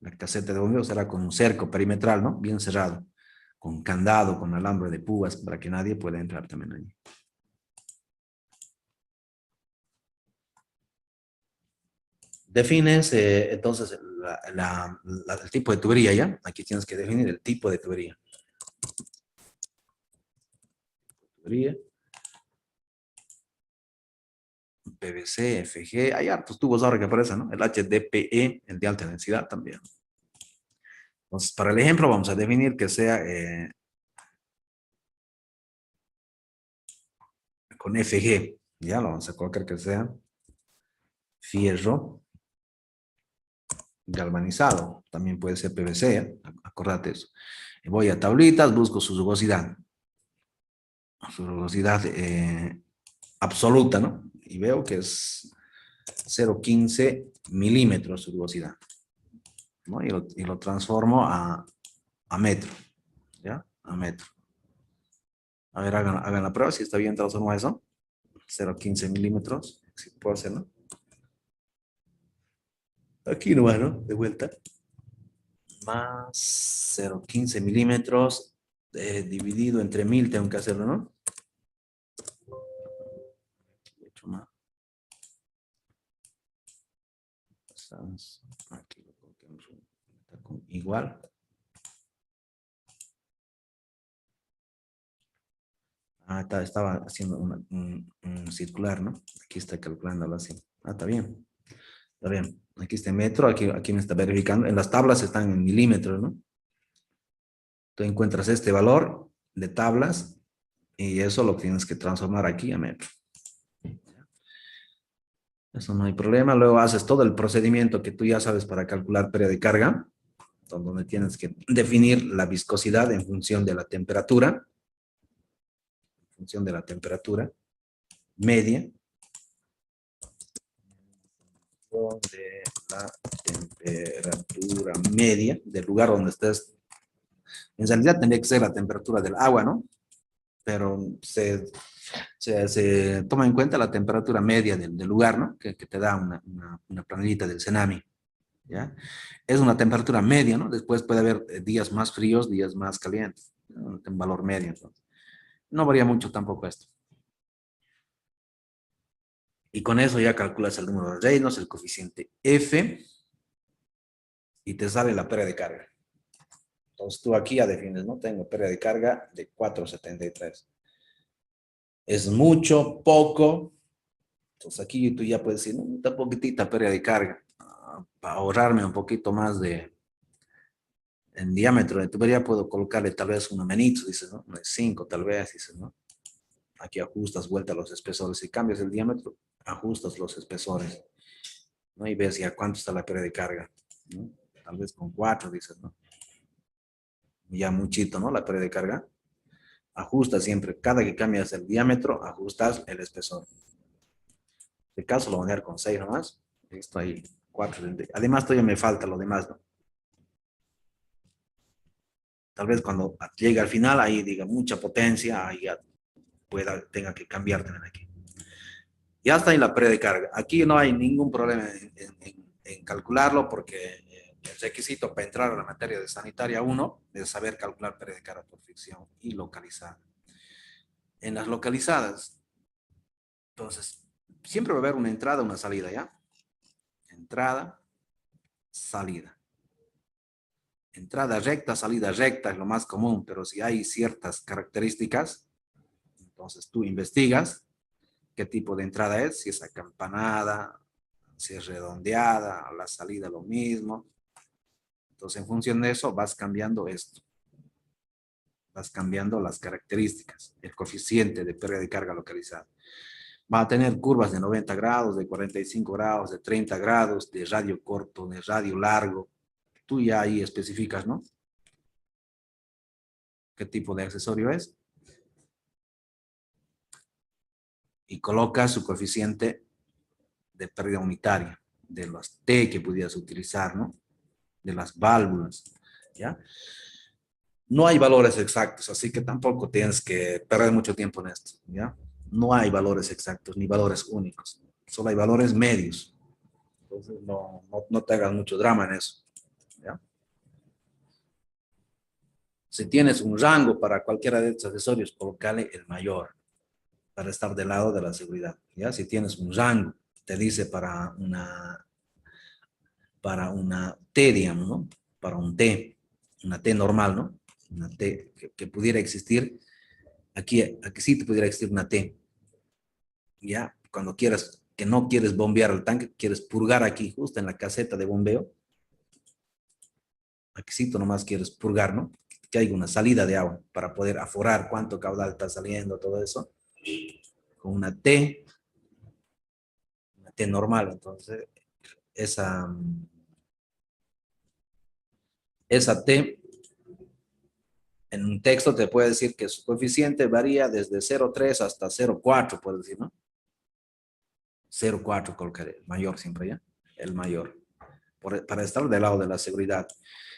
la caseta de bombeo será con un cerco perimetral, ¿no? Bien cerrado, con candado, con alambre de púas, para que nadie pueda entrar también allí. Defines entonces el tipo de tubería, ¿ya? Aquí tienes que definir el tipo de tubería. Tubería, PVC, FG, hay hartos tubos ahora que aparecen, ¿no? El HDPE, el de alta densidad también. Entonces, para el ejemplo vamos a definir que sea con FG, ya lo vamos a colocar que sea fierro galvanizado, también puede ser PVC, ¿eh? Acordate eso. Voy a tablitas, busco su rugosidad absoluta, ¿no? Y veo que es 0,15 milímetros su rugosidad, ¿no? Y lo transformo a metro, ¿ya? A metro. A ver, hagan la prueba si está bien transformado eso. 0,15 milímetros, si puedo hacerlo. Aquí nomás, ¿no? De vuelta. Más 0,15 milímetros dividido entre 1000, tengo que hacerlo, ¿no? Mucho más. Aquí lo coloquemos igual. Estaba haciendo un circular, ¿no? Aquí está calculándolo así. Está bien. Está bien. Aquí está en metro, aquí me está verificando. En las tablas están en milímetros, ¿no? Tú encuentras este valor de tablas y eso lo tienes que transformar aquí a metro. Eso no hay problema. Luego haces todo el procedimiento que tú ya sabes para calcular pérdida de carga, donde tienes que definir la viscosidad en función de la temperatura, media, de la temperatura media del lugar donde estés. En realidad tendría que ser la temperatura del agua, ¿no? Pero se toma en cuenta la temperatura media del lugar, ¿no? Que te da una planillita del Cenami, ¿ya? Es una temperatura media, ¿no? Después puede haber días más fríos, días más calientes, ¿no? En valor medio, entonces. No varía mucho tampoco esto. Y con eso ya calculas el número de Reynolds, el coeficiente F, y te sale la pérdida de carga. Entonces tú aquí ya defines, ¿no? Tengo pérdida de carga de 4,73. Es mucho, poco. Entonces aquí tú ya puedes decir, no, una poquitita pérdida de carga. Para ahorrarme un poquito más en diámetro de tubería puedo colocarle tal vez una menito, dices, ¿no? De 5 tal vez, dices, ¿no? Aquí ajustas vuelta los espesores. Si cambias el diámetro, ajustas los espesores, ¿no? Y ves ya cuánto está la pérdida de carga, ¿no? Tal vez con 4, dices, ¿no? Ya muchito, ¿no? La pérdida de carga. Ajustas siempre, cada que cambias el diámetro, ajustas el espesor. En este caso lo voy a dejar con 6 nomás. Listo, ahí 4. Además todavía me falta lo demás, ¿no? Tal vez cuando llegue al final, ahí diga mucha potencia, ahí ya tenga que cambiar también aquí. Ya está en la precarga. Aquí no hay ningún problema en calcularlo porque el requisito para entrar a la materia de sanitaria 1 es saber calcular precarga por fricción y localizar. En las localizadas, entonces, siempre va a haber una entrada, una salida, ¿ya? Entrada, salida. entrada recta, salida recta es lo más común, pero si hay ciertas características, entonces tú investigas qué tipo de entrada es, si es acampanada, si es redondeada, a la salida lo mismo. Entonces, en función de eso, vas cambiando esto. Vas cambiando las características, el coeficiente de pérdida de carga localizada. Va a tener curvas de 90 grados, de 45 grados, de 30 grados, de radio corto, de radio largo. Tú ya ahí especificas, ¿no? ¿Qué tipo de accesorio es? Y colocas su coeficiente de pérdida unitaria, de los T que pudieras utilizar, ¿no? De las válvulas, ¿ya? No hay valores exactos, así que tampoco tienes que perder mucho tiempo en esto, ¿ya? No hay valores exactos ni valores únicos, solo hay valores medios. Entonces no te hagas mucho drama en eso, ¿ya? Si tienes un rango para cualquiera de estos accesorios, colócale el mayor para estar del lado de la seguridad, ¿ya? Si tienes un rango, te dice para una T, digamos, ¿no? Para un T, una T normal, ¿no? Una T que pudiera existir, aquí sí te pudiera existir una T, ¿ya? Cuando quieras, que no quieres bombear el tanque, quieres purgar aquí, justo en la caseta de bombeo, aquí sí tú nomás quieres purgar, ¿no? Que haya una salida de agua para poder aforar cuánto caudal está saliendo, todo eso, con una T normal, entonces esa, esa T en un texto te puede decir que su coeficiente varía desde 0,3 hasta 0,4, puedes decir, ¿no? 0,4 colocaré, el mayor siempre, ¿ya? El mayor, para estar del lado de la seguridad.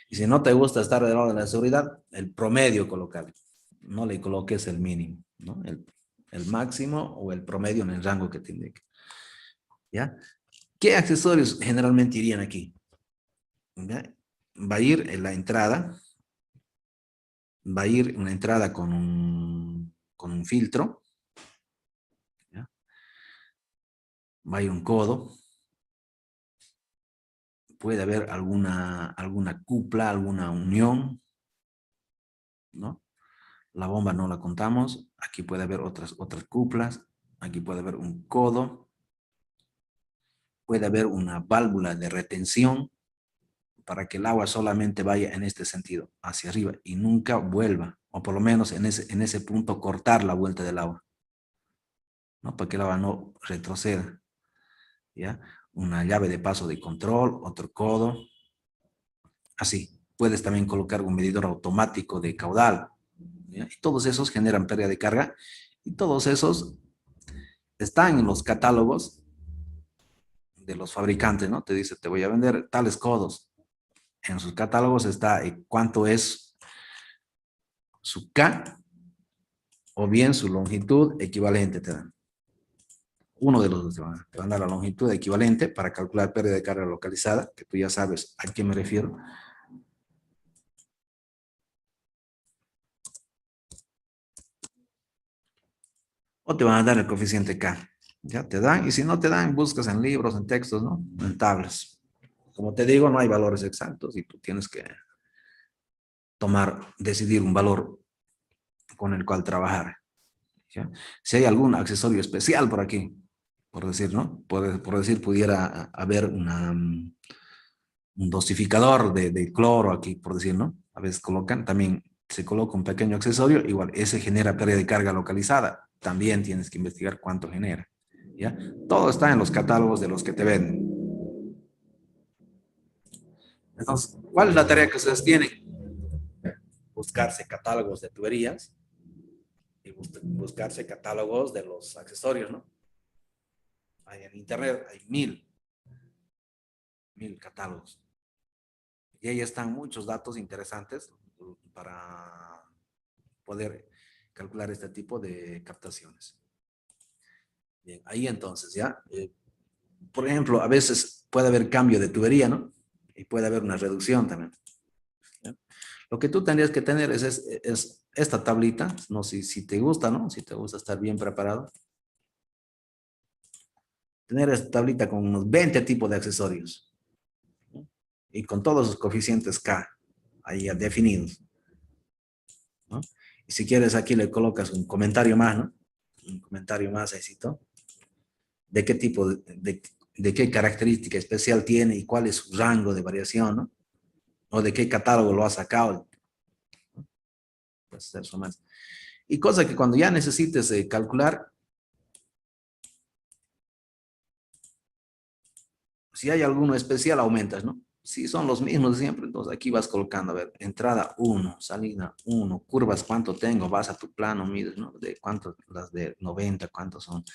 Y si no te gusta estar del lado de la seguridad, el promedio colocar. No le coloques el mínimo, ¿no? El máximo o el promedio en el rango que te indique. ¿Ya? ¿Qué accesorios generalmente irían aquí? ¿Ya? Va a ir en la entrada, va a ir una entrada con un filtro, ¿ya? Va a ir un codo, puede haber alguna cupla, alguna unión, ¿no? La bomba no la contamos, aquí puede haber otras cuplas, aquí puede haber un codo, puede haber una válvula de retención para que el agua solamente vaya en este sentido, hacia arriba, y nunca vuelva, o por lo menos en ese punto cortar la vuelta del agua, ¿no? Para que el agua no retroceda, ¿ya? Una llave de paso de control, otro codo, así. Puedes también colocar un medidor automático de caudal, ¿ya? Y todos esos generan pérdida de carga, y todos esos están en los catálogos de los fabricantes, ¿no? Te dice, te voy a vender tales codos. En sus catálogos está cuánto es su K o bien su longitud equivalente te dan. Uno de los dos te van a dar la longitud equivalente para calcular pérdida de carga localizada, que tú ya sabes a qué me refiero. O te van a dar el coeficiente K. Ya te dan, y si no te dan, buscas en libros, en textos, ¿no? En tablas. Como te digo, no hay valores exactos y tú tienes que decidir un valor con el cual trabajar. ¿Ya? Si hay algún accesorio especial por aquí, por decir, ¿no? Por decir, pudiera haber un dosificador de cloro aquí, por decir, ¿no? A veces colocan, también se coloca un pequeño accesorio, igual, ese genera pérdida de carga localizada. También tienes que investigar cuánto genera, ¿ya? Todo está en los catálogos de los que te venden. Entonces, ¿cuál es la tarea que ustedes tienen? Buscarse catálogos de tuberías y buscarse catálogos de los accesorios, ¿no? Hay en internet, hay mil catálogos. Y ahí están muchos datos interesantes para poder calcular este tipo de captaciones. Bien, ahí entonces, ¿ya? Por ejemplo, a veces puede haber cambio de tubería, ¿no? Y puede haber una reducción también, ¿ya? Lo que tú tendrías que tener es esta tablita, no sé si te gusta, ¿no? Si te gusta estar bien preparado. Tener esta tablita con unos 20 tipos de accesorios, ¿no? Y con todos los coeficientes K. ahí ya definidos, ¿no? Y si quieres aquí le colocas un comentario más, ¿no? Un comentario más, éxito, de qué tipo de qué característica especial tiene y cuál es su rango de variación, ¿no? O de qué catálogo lo ha sacado. Pues eso más. Y cosa que cuando ya necesites calcular, si hay alguno especial, aumentas, ¿no? Si son los mismos de siempre, entonces aquí vas colocando, a ver, entrada 1, salida 1, curvas, ¿cuánto tengo? Vas a tu plano, mides, ¿no? De cuánto, las de 90, ¿cuántos son?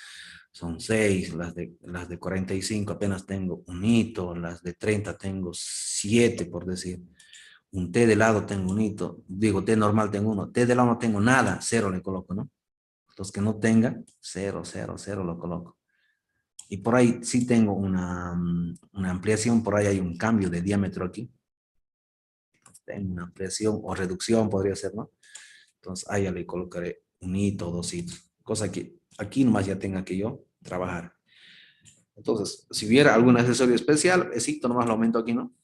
Son 6, las de 45 apenas tengo un hito, las de 30 tengo 7, por decir. Un T de lado tengo un hito, digo T normal tengo uno, T de lado no tengo nada, 0 le coloco, ¿no? Los que no tengan, 0, 0, 0 lo coloco. Y por ahí sí tengo una ampliación, por ahí hay un cambio de diámetro aquí. Tengo una ampliación o reducción, podría ser, ¿no? Entonces ahí ya le colocaré un hito o 2 hitos. Cosa que aquí nomás ya tenga que yo trabajar. Entonces, si hubiera algún accesorio especial, ese hito nomás lo aumento aquí, ¿no?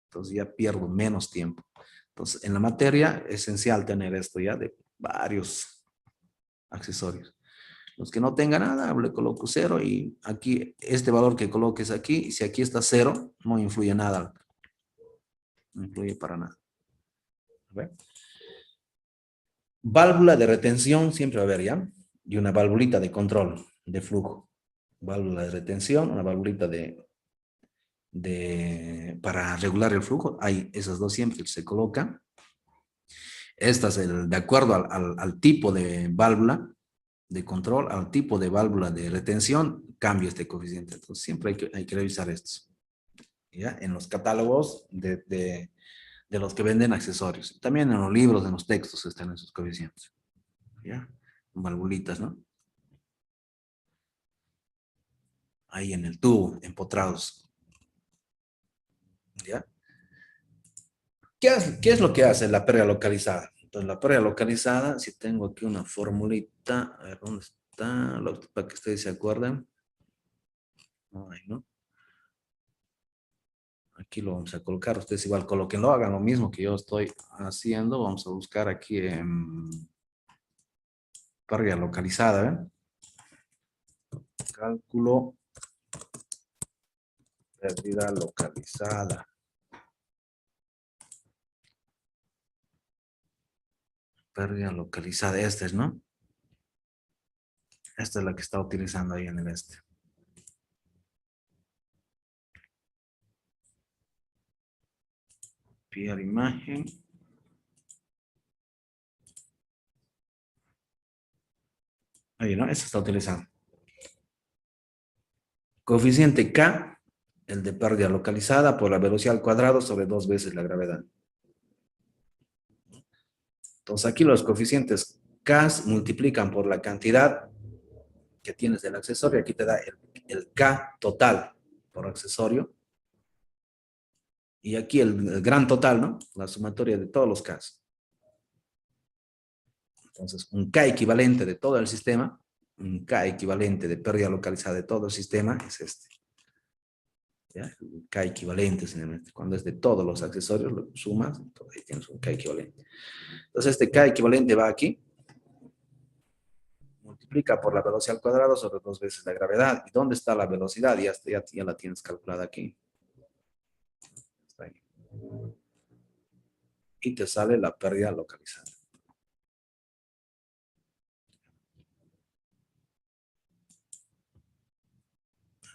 Entonces ya pierdo menos tiempo. Entonces, en la materia es esencial tener esto ya de varios accesorios. Los que no tengan nada, le coloco 0 y aquí, este valor que coloques aquí, y si aquí está 0, no influye nada. No influye para nada. ¿Ve? Válvula de retención, siempre va a haber, ¿ya? Y una valvulita de control de flujo. Válvula de retención, una valvulita para regular el flujo. Hay esas dos siempre se colocan. Estas, de acuerdo al tipo de válvula de control, al tipo de válvula de retención, cambia este coeficiente. Entonces, siempre hay que revisar estos. ¿Ya? En los catálogos de los que venden accesorios. También en los libros, en los textos están esos coeficientes. ¿Ya? Valvulitas, ¿no? Ahí en el tubo, empotrados. ¿Ya? ¿Qué es lo que hace la pérdida localizada? Entonces, la pérdida localizada, si tengo aquí una formulita, a ver, ¿dónde está? Para que ustedes se acuerden. Ay, ¿no? Aquí lo vamos a colocar. Ustedes igual colóquenlo, hagan lo mismo que yo estoy haciendo. Vamos a buscar aquí en pérdida localizada, ¿ven? Cálculo pérdida localizada. Pérdida localizada, esta es, ¿no? Esta es la que está utilizando ahí en el este. Copiar imagen. Ahí, ¿no? Esta está utilizando. Coeficiente K, el de pérdida localizada por la velocidad al cuadrado sobre 2 veces la gravedad. Entonces aquí los coeficientes K multiplican por la cantidad que tienes del accesorio. Aquí te da el K total por accesorio. Y aquí el gran total, ¿no? La sumatoria de todos los Ks. Entonces, un K equivalente de todo el sistema, un K equivalente de pérdida localizada de todo el sistema es este. ¿Ya? K equivalente, cuando es de todos los accesorios, lo sumas, entonces ahí tienes un K equivalente. Entonces, este K equivalente va aquí, multiplica por la velocidad al cuadrado sobre 2 veces la gravedad. ¿Y dónde está la velocidad? Ya la tienes calculada aquí. Está ahí. Y te sale la pérdida localizada.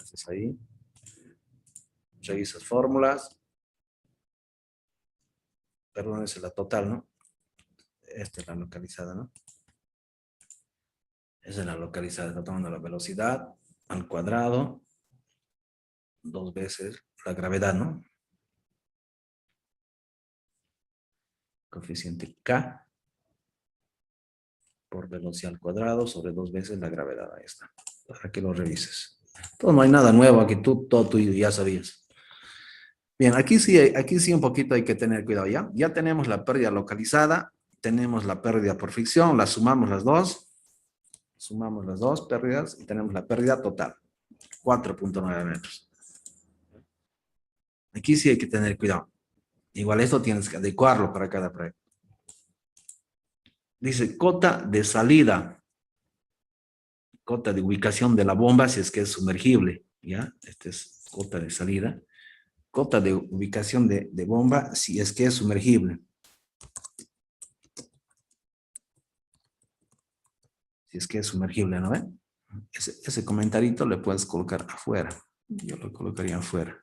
Haces ahí. Revisas fórmulas. Perdón, esa es la total, ¿no? Esta es la localizada, ¿no? Esa es la localizada. Está tomando la velocidad al cuadrado. 2 veces la gravedad, ¿no? Coeficiente K por velocidad al cuadrado sobre 2 veces la gravedad. Ahí está. Para que lo revises. Entonces no hay nada nuevo aquí. Todo tú ya sabías. Bien, aquí sí un poquito hay que tener cuidado, ¿ya? Ya tenemos la pérdida localizada, tenemos la pérdida por fricción, las sumamos las dos pérdidas y tenemos la pérdida total, 4.9 metros. Aquí sí hay que tener cuidado. Igual esto tienes que adecuarlo para cada proyecto. Dice cota de salida, cota de ubicación de la bomba si es que es sumergible, ¿ya? Este es cota de salida. Cota de ubicación de bomba si es que es sumergible. Si es que es sumergible, ¿no ven? Ese comentarito le puedes colocar afuera. Yo lo colocaría afuera.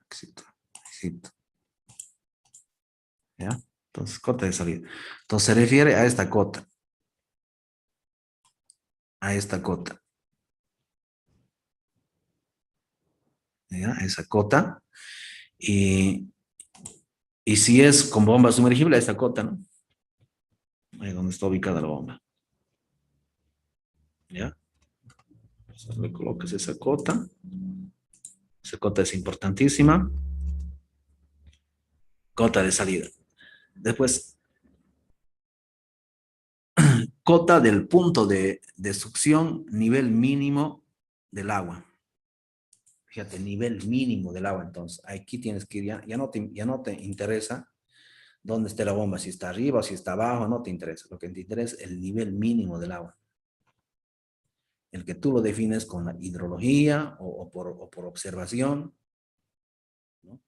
Éxito, éxito. ¿Ya? Entonces, cota de salida. Entonces, se refiere a esta cota. A esta cota. ¿Ya? Esa cota. Y si es con bomba sumergible, a esta cota, ¿no? Ahí donde está ubicada la bomba. ¿Ya? Entonces, le colocas esa cota. Esa cota es importantísima. Cota de salida. Después, cota del punto de succión, nivel mínimo del agua. Fíjate, nivel mínimo del agua. Entonces, aquí tienes que ir, ya no te interesa dónde esté la bomba, si está arriba o si está abajo, no te interesa. Lo que te interesa es el nivel mínimo del agua. El que tú lo defines con la hidrología o por observación, ¿no?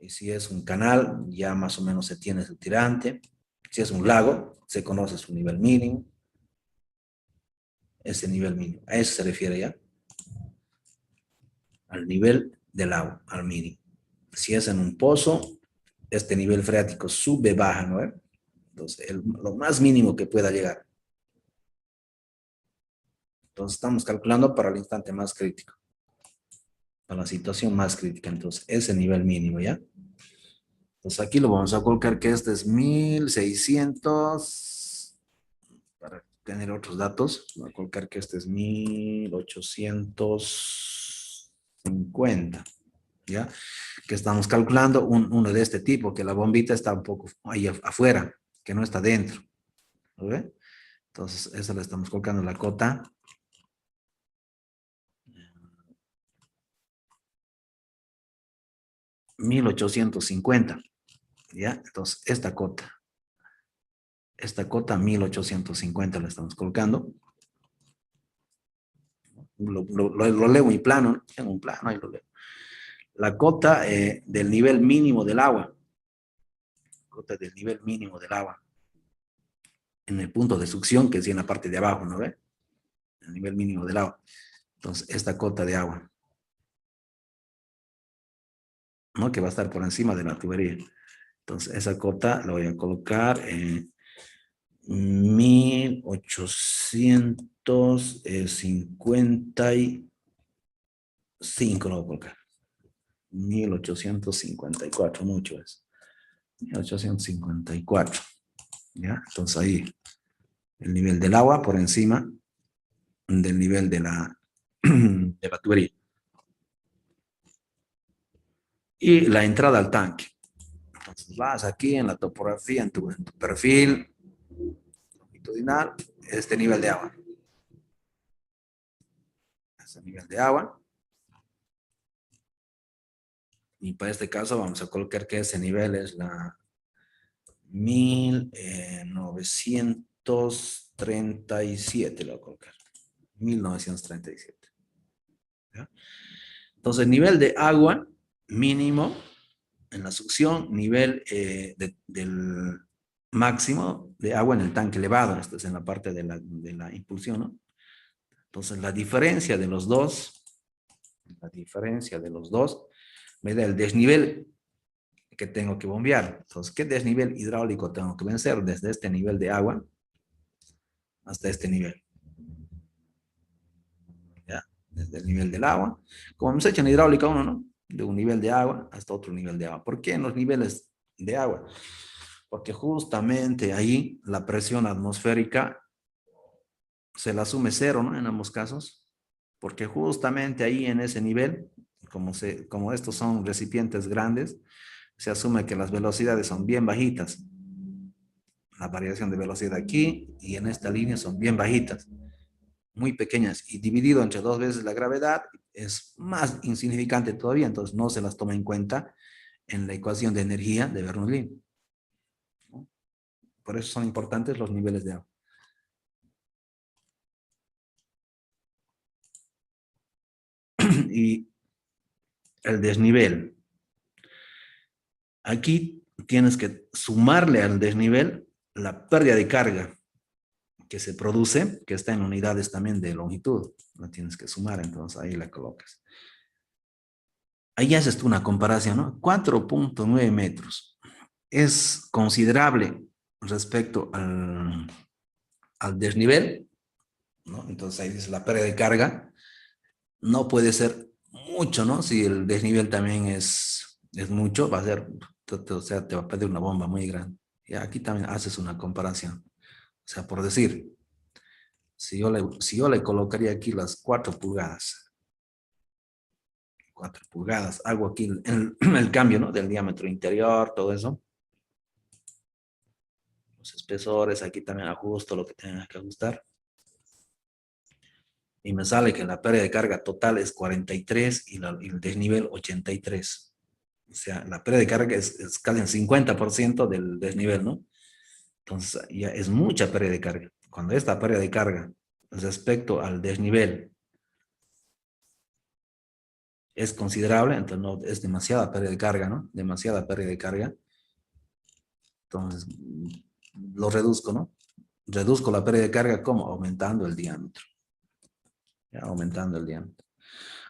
Y si es un canal, ya más o menos se tiene su tirante. Si es un lago, se conoce su nivel mínimo. Ese nivel mínimo. A eso se refiere ya. Al nivel del agua, al mínimo. Si es en un pozo, este nivel freático sube, baja, ¿no? Entonces, lo más mínimo que pueda llegar. Entonces, estamos calculando para el instante más crítico. Para la situación más crítica. Entonces, ese nivel mínimo, ¿ya? Entonces, aquí lo vamos a colocar que este es 1600. Para tener otros datos, voy a colocar que este es 1850. ¿Ya? Que estamos calculando uno de este tipo, que la bombita está un poco ahí afuera, que no está dentro. ¿Lo ve? Entonces, esa le estamos colocando la cota. $1850. ¿Ya? Entonces, esta cota 1850 la estamos colocando. Lo leo en plano, ¿no? En un plano, ahí lo leo. La cota del nivel mínimo del agua. Cota del nivel mínimo del agua. En el punto de succión, que es en la parte de abajo, ¿no ve? El nivel mínimo del agua. Entonces, esta cota de agua, ¿no? Que va a estar por encima de la tubería. Entonces, esa cota la voy a colocar en 1855, lo voy a colocar. 1854, mucho es. 1854. ¿Ya? Entonces ahí, el nivel del agua por encima del nivel de de la tubería. Y la entrada al tanque. Entonces vas aquí en la topografía, en tu perfil longitudinal, este nivel de agua. Este nivel de agua. Y para este caso vamos a colocar que ese nivel es la 1937, lo voy a colocar. 1937. ¿Ya? Entonces, nivel de agua mínimo en la succión, nivel del máximo de agua en el tanque elevado. Esto es en la parte de la impulsión, ¿no? Entonces, la diferencia de los dos me da el desnivel que tengo que bombear. Entonces, ¿qué desnivel hidráulico tengo que vencer? Desde este nivel de agua hasta este nivel. ¿Ya? Desde el nivel del agua. Como hemos hecho en hidráulica 1, ¿no? De un nivel de agua hasta otro nivel de agua. ¿Por qué en los niveles de agua? Porque justamente ahí la presión atmosférica se la asume cero, ¿no? En ambos casos. Porque justamente ahí en ese nivel, como estos son recipientes grandes, se asume que las velocidades son bien bajitas. La variación de velocidad aquí y en esta línea son bien bajitas, muy pequeñas, y dividido entre 2 veces la gravedad es más insignificante todavía, entonces no se las toma en cuenta en la ecuación de energía de Bernoulli. Por eso son importantes los niveles de agua. Y el desnivel. Aquí tienes que sumarle al desnivel la pérdida de carga que se produce, que está en unidades también de longitud. La tienes que sumar, entonces ahí la colocas. Ahí haces tú una comparación, ¿no? 4.9 metros. Es considerable respecto al desnivel, ¿no? Entonces ahí dice la pérdida de carga. No puede ser mucho, ¿no? Si el desnivel también es mucho, va a ser, o sea, te va a pedir una bomba muy grande. Y aquí también haces una comparación. O sea, por decir, si yo le colocaría aquí las 4 pulgadas, 4 pulgadas, hago aquí el cambio, ¿no? Del diámetro interior, todo eso. Los espesores, aquí también ajusto lo que tenga que ajustar. Y me sale que la pérdida de carga total es 43 y el desnivel 83. O sea, la pérdida de carga es casi el 50% del desnivel, ¿no? Entonces, ya es mucha pérdida de carga. Cuando esta pérdida de carga respecto al desnivel es considerable, entonces no es demasiada pérdida de carga, ¿no? Demasiada pérdida de carga. Entonces, lo reduzco, ¿no? Reduzco la pérdida de carga, ¿cómo? Aumentando el diámetro. Ya, aumentando el diámetro.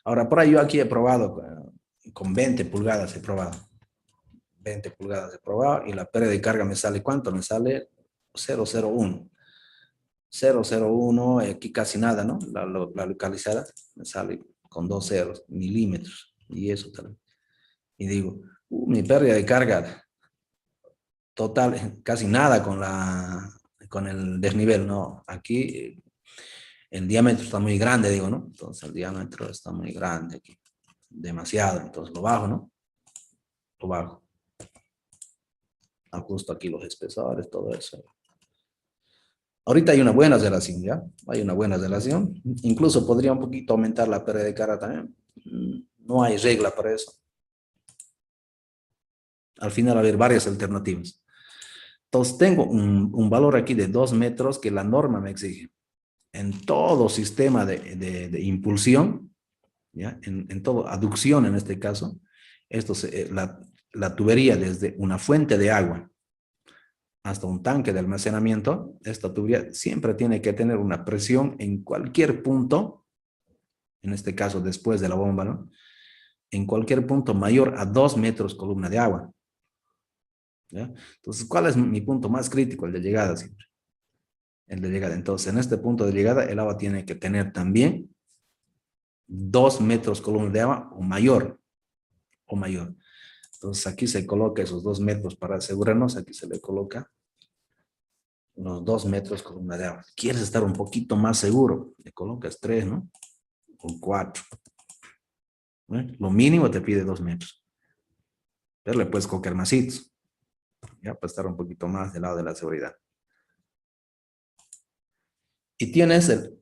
Ahora, por ahí yo aquí he probado, con 20 pulgadas he probado. 20 pulgadas he probado y la pérdida de carga me sale ¿cuánto? Me sale 0,01. 0,01, aquí casi nada, ¿no? La localizada me sale con 2 ceros, milímetros. Y eso también. Y digo, mi pérdida de carga total, casi nada con el desnivel, ¿no? Aquí el diámetro está muy grande, digo, ¿no? Entonces el diámetro está muy grande aquí. Demasiado, entonces lo bajo, ¿no? Lo bajo. Ajusto aquí los espesores, todo eso. Ahorita hay una buena relación, ¿ya? Hay una buena relación. Incluso podría un poquito aumentar la pérdida de carga también. No hay regla para eso. Al final va a haber varias alternativas. Entonces tengo un valor aquí de 2 metros que la norma me exige. En todo sistema de impulsión, ¿ya? En todo, aducción en este caso, la tubería desde una fuente de agua hasta un tanque de almacenamiento, esta tubería siempre tiene que tener una presión en cualquier punto, en este caso después de la bomba, ¿no? En cualquier punto mayor a 2 metros columna de agua. ¿Ya? Entonces, ¿cuál es mi punto más crítico? El de llegada siempre. El de llegada. Entonces, en este punto de llegada, el agua tiene que tener también 2 metros columna de agua o mayor. O mayor. Entonces, aquí se coloca esos 2 metros para asegurarnos. Aquí se le coloca unos 2 metros columna de agua. ¿Quieres estar un poquito más seguro? Le colocas 3, ¿no? O 4. Lo mínimo te pide 2 metros. Pero le puedes colocar masitos. Ya, para estar un poquito más del lado de la seguridad. Y tienes el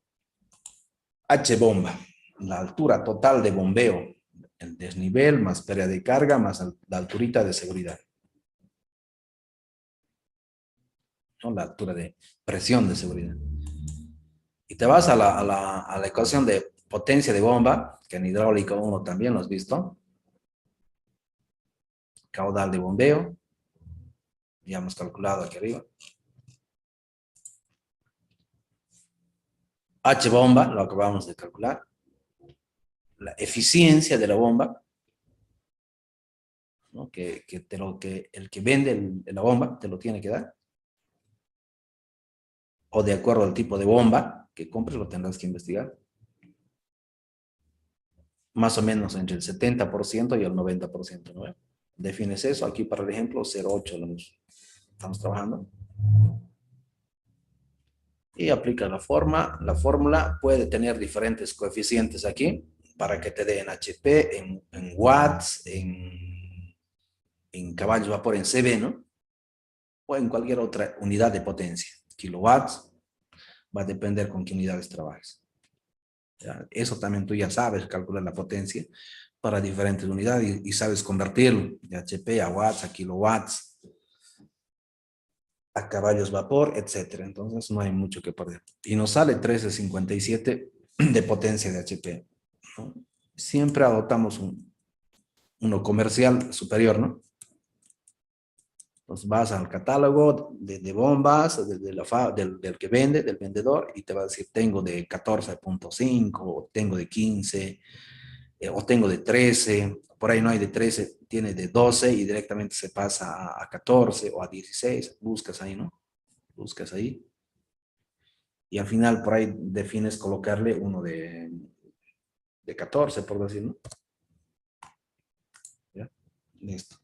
H-bomba, la altura total de bombeo, el desnivel más pérdida de carga más la alturita de seguridad. ¿No? La altura de presión de seguridad. Y te vas a la ecuación de potencia de bomba, que en hidráulica 1 también lo has visto. Caudal de bombeo. Ya hemos calculado aquí arriba. H-bomba, lo acabamos de calcular. La eficiencia de la bomba, ¿no? que el que vende la bomba te lo tiene que dar. O de acuerdo al tipo de bomba que compres, lo tendrás que investigar. Más o menos entre el 70% y el 90%, ¿no? Defines eso, aquí para el ejemplo 0,8 estamos trabajando. Y aplica la fórmula puede tener diferentes coeficientes aquí, para que te dé en HP, en watts, en caballos vapor, en CV, ¿no? O en cualquier otra unidad de potencia. Kilowatts, va a depender con qué unidades trabajes. ¿Ya? Eso también tú ya sabes calcular la potencia. para diferentes unidades y sabes convertirlo de HP a watts, a kilowatts, a caballos vapor, etcétera. Entonces no hay mucho que perder. Y nos sale 1357 de potencia de HP, ¿no? Siempre adoptamos uno comercial superior, ¿no? Entonces vas al catálogo de bombas del que vende, del vendedor, y te va a decir, tengo de 14.5, o tengo de 15, o tengo de 13, por ahí no hay de 13, tiene de 12 y directamente se pasa a 14 o a 16, buscas ahí, ¿no? Buscas ahí. Y al final por ahí defines colocarle uno de 14, por decir, ¿no? ¿Ya? Listo.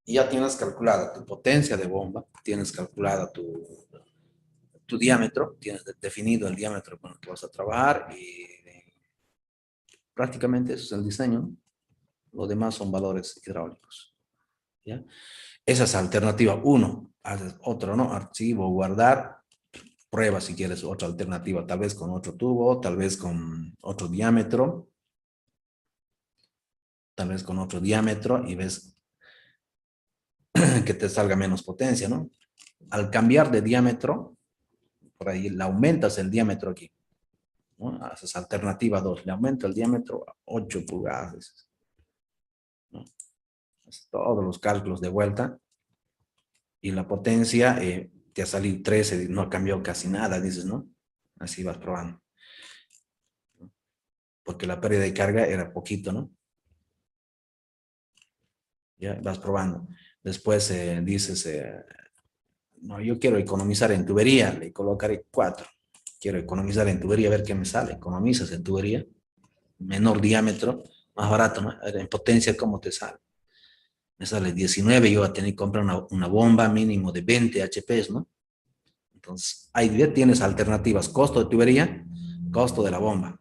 Y ya tienes calculada tu potencia de bomba, tienes calculada tu diámetro, tienes definido el diámetro con el que vas a trabajar y prácticamente eso es el diseño, ¿no? Lo demás son valores hidráulicos, ¿ya? Esa es alternativa 1. Haces otro, ¿no? Archivo, guardar, prueba si quieres otra alternativa, tal vez con otro tubo, tal vez con otro diámetro, tal vez con otro diámetro y ves que te salga menos potencia, ¿no? Al cambiar de diámetro, por ahí le aumentas el diámetro aquí, ¿no? Haces alternativa 2, le aumento el diámetro a 8 pulgadas, ¿no? Haces todos los cálculos de vuelta y la potencia te ha salido 13, no ha cambiado casi nada, dices, ¿no? Así vas probando. Porque la pérdida de carga era poquito, ¿no? Ya vas probando. Después dices, no, yo quiero economizar en tubería, le colocaré 4. Quiero economizar en tubería, a ver qué me sale. Economizas en tubería, menor diámetro, más barato, ¿no? En potencia, ¿cómo te sale? Me sale 19, yo voy a tener que comprar una bomba mínimo de 20 HPs, ¿no? Entonces, ahí ya tienes alternativas, costo de tubería, costo de la bomba.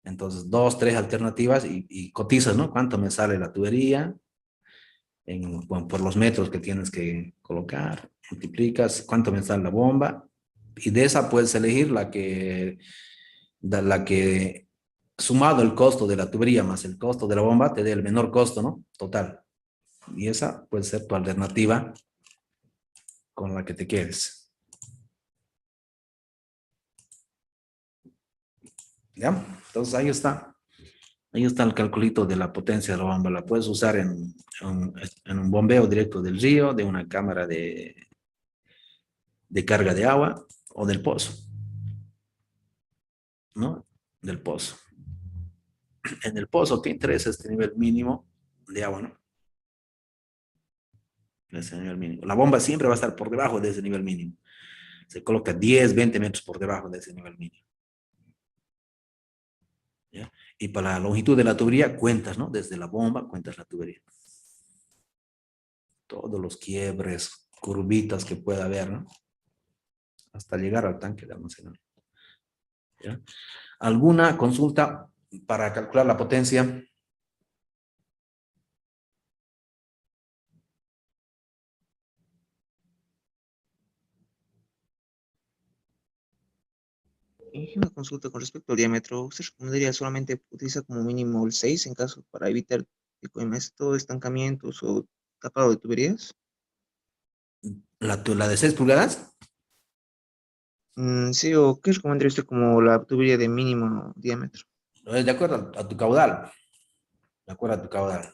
Entonces, 2, 3 alternativas y cotizas, ¿no? ¿Cuánto me sale la tubería? Bueno, por los metros que tienes que colocar, multiplicas cuánto me sale la bomba y de esa puedes elegir la que sumado el costo de la tubería más el costo de la bomba te dé el menor costo, ¿no? Total. Y esa puede ser tu alternativa con la que te quedes. ¿Ya? Entonces ahí está. Ahí está el calculito de la potencia de la bomba. La puedes usar en un bombeo directo del río, de una cámara de carga de agua o del pozo, ¿no? Del pozo. En el pozo, ¿qué interesa este nivel mínimo de agua, no? Ese nivel mínimo. La bomba siempre va a estar por debajo de ese nivel mínimo. Se coloca 10, 20 metros por debajo de ese nivel mínimo. ¿Ya? Y para la longitud de la tubería, cuentas, ¿no? Desde la bomba, cuentas la tubería. Todos los quiebres, curvitas que pueda haber, ¿no? Hasta llegar al tanque de almacenamiento. ¿Ya? ¿Alguna consulta para calcular la potencia? Y una consulta con respecto al diámetro. ¿Usted recomendaría solamente utilizar como mínimo el 6 en caso para evitar todo estancamientos o tapado de tuberías? ¿La de 6 pulgadas? Sí, o ¿qué recomendaría usted como la tubería de mínimo diámetro? De acuerdo a tu caudal. De acuerdo a tu caudal.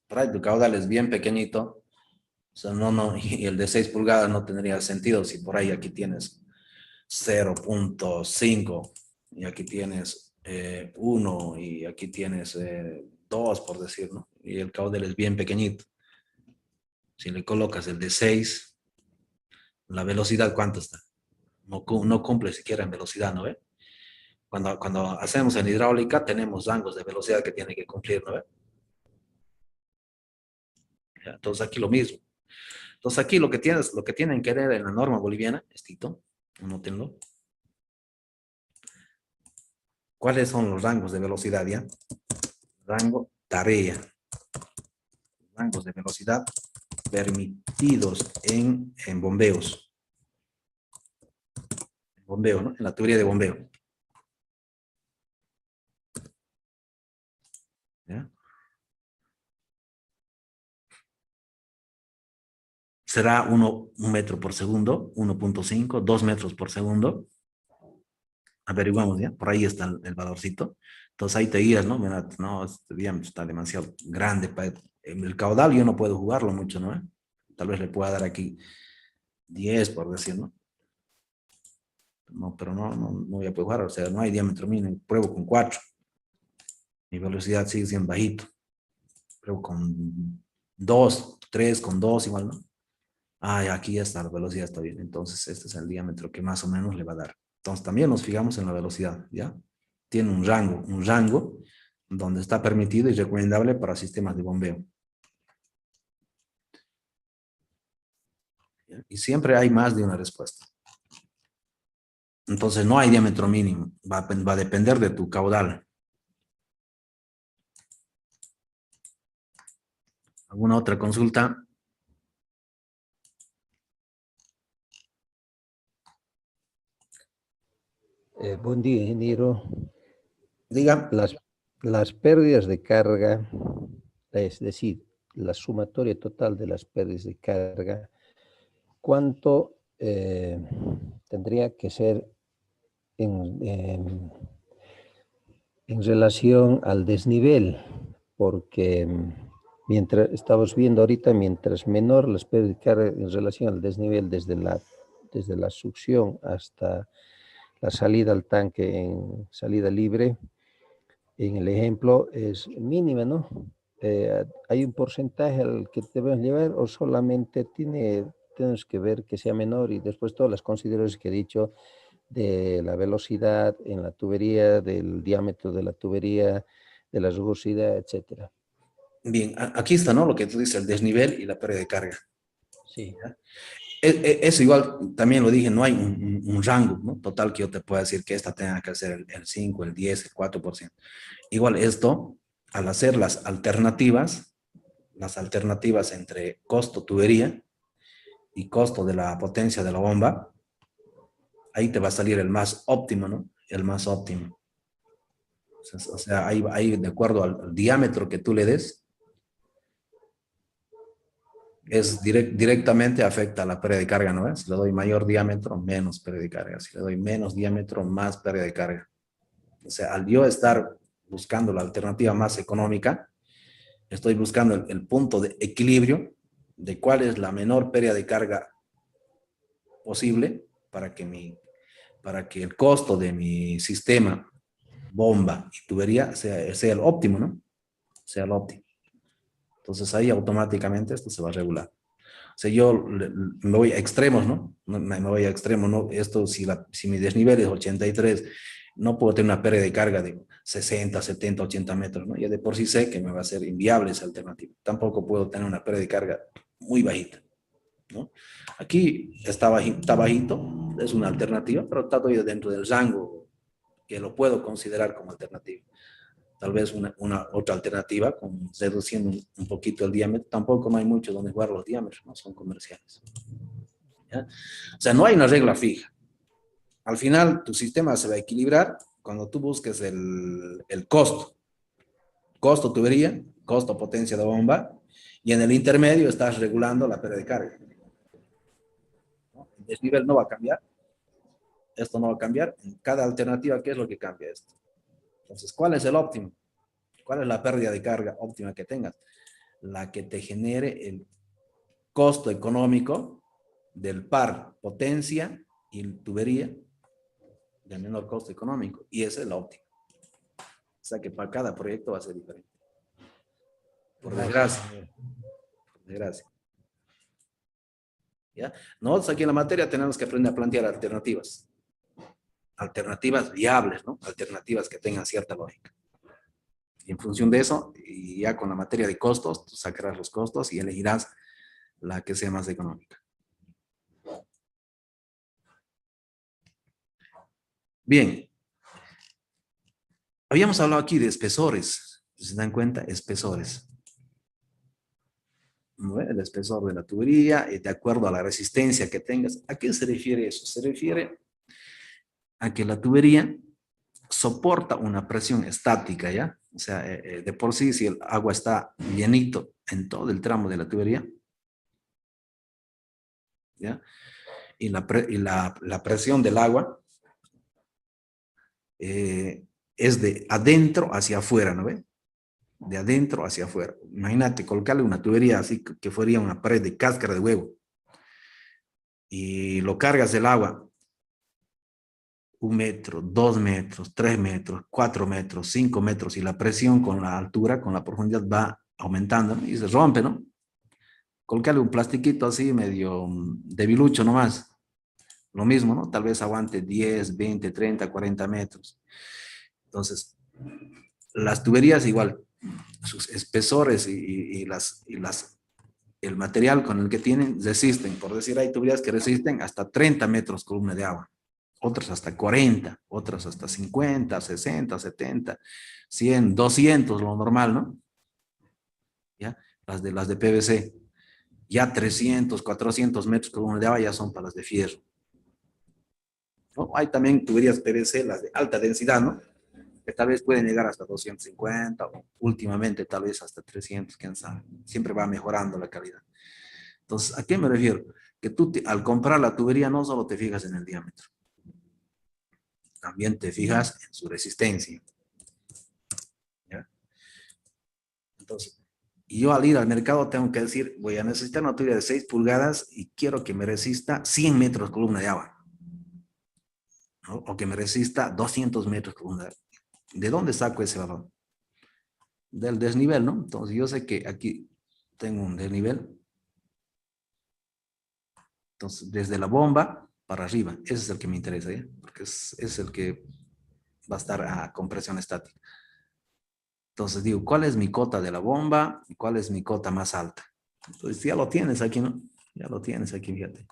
Por ahí tu caudal es bien pequeñito. O sea, no, y el de 6 pulgadas no tendría sentido si por ahí aquí tienes 0.5 y aquí tienes 1 y aquí tienes 2, por decir, ¿no? Y el caudal es bien pequeñito. Si le colocas el de 6, la velocidad, ¿cuánto está? No cumple siquiera en velocidad, ¿no ve? Cuando hacemos en hidráulica tenemos rangos de velocidad que tiene que cumplir, ¿no ve? Entonces aquí lo mismo. Entonces aquí lo que tienen que ver en la norma boliviana, estito, anótenlo. ¿Cuáles son los rangos de velocidad ya? Rango, tarea. Rangos de velocidad permitidos en bombeos. Bombeo, ¿no? En la teoría de bombeo. ¿ya? Será 1 metro por segundo, 1.5, 2 metros por segundo. Averiguamos, ¿ya? Por ahí está el valorcito. Entonces ahí te guías, ¿no? Mira, no, este diámetro está demasiado grande. En el caudal yo no puedo jugarlo mucho, ¿no? Tal vez le pueda dar aquí 10, por decir, ¿no? No, pero no voy a poder jugar, o sea, no hay diámetro mínimo. Pruebo con 4. Mi velocidad sigue siendo bajito. Pruebo con 2, 3, con 2 igual, ¿no? Ah, ya, aquí ya está, la velocidad está bien. Entonces este es el diámetro que más o menos le va a dar. Entonces también nos fijamos en la velocidad, ¿ya? Tiene un rango donde está permitido y recomendable para sistemas de bombeo. ¿Ya? Y siempre hay más de una respuesta. Entonces no hay diámetro mínimo, va a depender de tu caudal. ¿Alguna otra consulta? Buen día, ingeniero. Diga. Las pérdidas de carga, es decir, la sumatoria total de las pérdidas de carga, ¿cuánto tendría que ser en relación al desnivel? Porque mientras estamos viendo ahorita, mientras menor las pérdidas de carga en relación al desnivel desde la succión hasta la salida al tanque en salida libre, en el ejemplo es mínima, ¿no? ¿Hay un porcentaje al que debemos llevar o solamente tenemos que ver que sea menor y después todas las consideraciones que he dicho de la velocidad en la tubería, del diámetro de la tubería, de la rugosidad, etcétera? Bien, aquí está, ¿no? Lo que tú dices, el desnivel y la pérdida de carga. Sí. ¿Ya? Eso igual, también lo dije, no hay un rango, ¿no? Total que yo te pueda decir que esta tenga que ser el 5, el 10, el 4%. Igual esto, al hacer las alternativas entre costo tubería y costo de la potencia de la bomba, ahí te va a salir el más óptimo, ¿no? El más óptimo. O sea, ahí de acuerdo al diámetro que tú le des, es directamente afecta a la pérdida de carga, ¿no? Si le doy mayor diámetro, menos pérdida de carga. Si le doy menos diámetro, más pérdida de carga. O sea, al yo estar buscando la alternativa más económica, estoy buscando el punto de equilibrio de cuál es la menor pérdida de carga posible para que el costo de mi sistema, bomba y tubería sea el óptimo, ¿no? Sea el óptimo. Entonces ahí automáticamente esto se va a regular. O sea, yo me voy a extremos, ¿no? Me voy a extremos, ¿no? Esto, si mi desnivel es 83, no puedo tener una pérdida de carga de 60, 70, 80 metros, ¿no? Ya de por sí sé que me va a ser inviable esa alternativa. Tampoco puedo tener una pérdida de carga muy bajita, ¿no? Aquí está bajito, es una alternativa, pero está todavía dentro del rango que lo puedo considerar como alternativa. Tal vez una otra alternativa, con reduciendo un poquito el diámetro. Tampoco no hay mucho donde jugar los diámetros, no son comerciales. ¿Ya? O sea, no hay una regla fija. Al final, tu sistema se va a equilibrar cuando tú busques el costo. Costo tubería, costo potencia de bomba, y en el intermedio estás regulando la pérdida de carga. El desnivel no va a cambiar. Esto no va a cambiar. En cada alternativa, ¿qué es lo que cambia esto? Entonces, ¿cuál es el óptimo? ¿Cuál es la pérdida de carga óptima que tengas? La que te genere el costo económico del par potencia y tubería del menor costo económico. Y ese es el óptimo. O sea que para cada proyecto va a ser diferente. Por desgracia. Por desgracia. ¿Ya? Nosotros aquí en la materia tenemos que aprender a plantear alternativas. Alternativas viables, ¿no? Alternativas que tengan cierta lógica. Y en función de eso, y ya con la materia de costos, tú sacarás los costos y elegirás la que sea más económica. Bien. Habíamos hablado aquí de espesores. ¿Se dan cuenta? Espesores. El espesor de la tubería, de acuerdo a la resistencia que tengas. ¿A qué se refiere eso? Se refiere a que la tubería soporta una presión estática, ¿ya? O sea, de por sí, si el agua está llenito en todo el tramo de la tubería, ¿ya? Y la presión del agua es de adentro hacia afuera, ¿no ve? De adentro hacia afuera. Imagínate, colocarle una tubería así que fuera una pared de cáscara de huevo y lo cargas el agua 1 metro, 2 metros, 3 metros, 4 metros, 5 metros y la presión con la altura, con la profundidad va aumentando, ¿no? Y se rompe, ¿no? Colocarle un plastiquito así medio debilucho nomás. Lo mismo, ¿no? Tal vez aguante 10, 20, 30, 40 metros. Entonces, las tuberías igual, sus espesores el material con el que tienen resisten. Por decir, hay tuberías que resisten hasta 30 metros columna de agua. Otras hasta 40, otras hasta 50, 60, 70, 100, 200, lo normal, ¿no? ¿Ya? Las de PVC. Ya 300, 400 metros columna de agua ya son para las de fierro. ¿No? Hay también tuberías PVC, las de alta densidad, ¿no? Que tal vez pueden llegar hasta 250 o últimamente tal vez hasta 300, quién sabe. Siempre va mejorando la calidad. Entonces, ¿a qué me refiero? Que tú al comprar la tubería no solo te fijas en el diámetro, también te fijas en su resistencia. ¿Ya? Entonces, yo al ir al mercado tengo que decir, voy a necesitar una tubería de 6 pulgadas y quiero que me resista 100 metros columna de agua. ¿No? O que me resista 200 metros columna de agua. ¿De dónde saco ese valor? Del desnivel, ¿no? Entonces yo sé que aquí tengo un desnivel. Entonces, desde la bomba para arriba, ese es el que me interesa, ¿ya? Porque es el que va a estar a compresión estática. Entonces digo, ¿cuál es mi cota de la bomba y cuál es mi cota más alta? Entonces ya lo tienes aquí, ¿no? Ya lo tienes aquí, fíjate.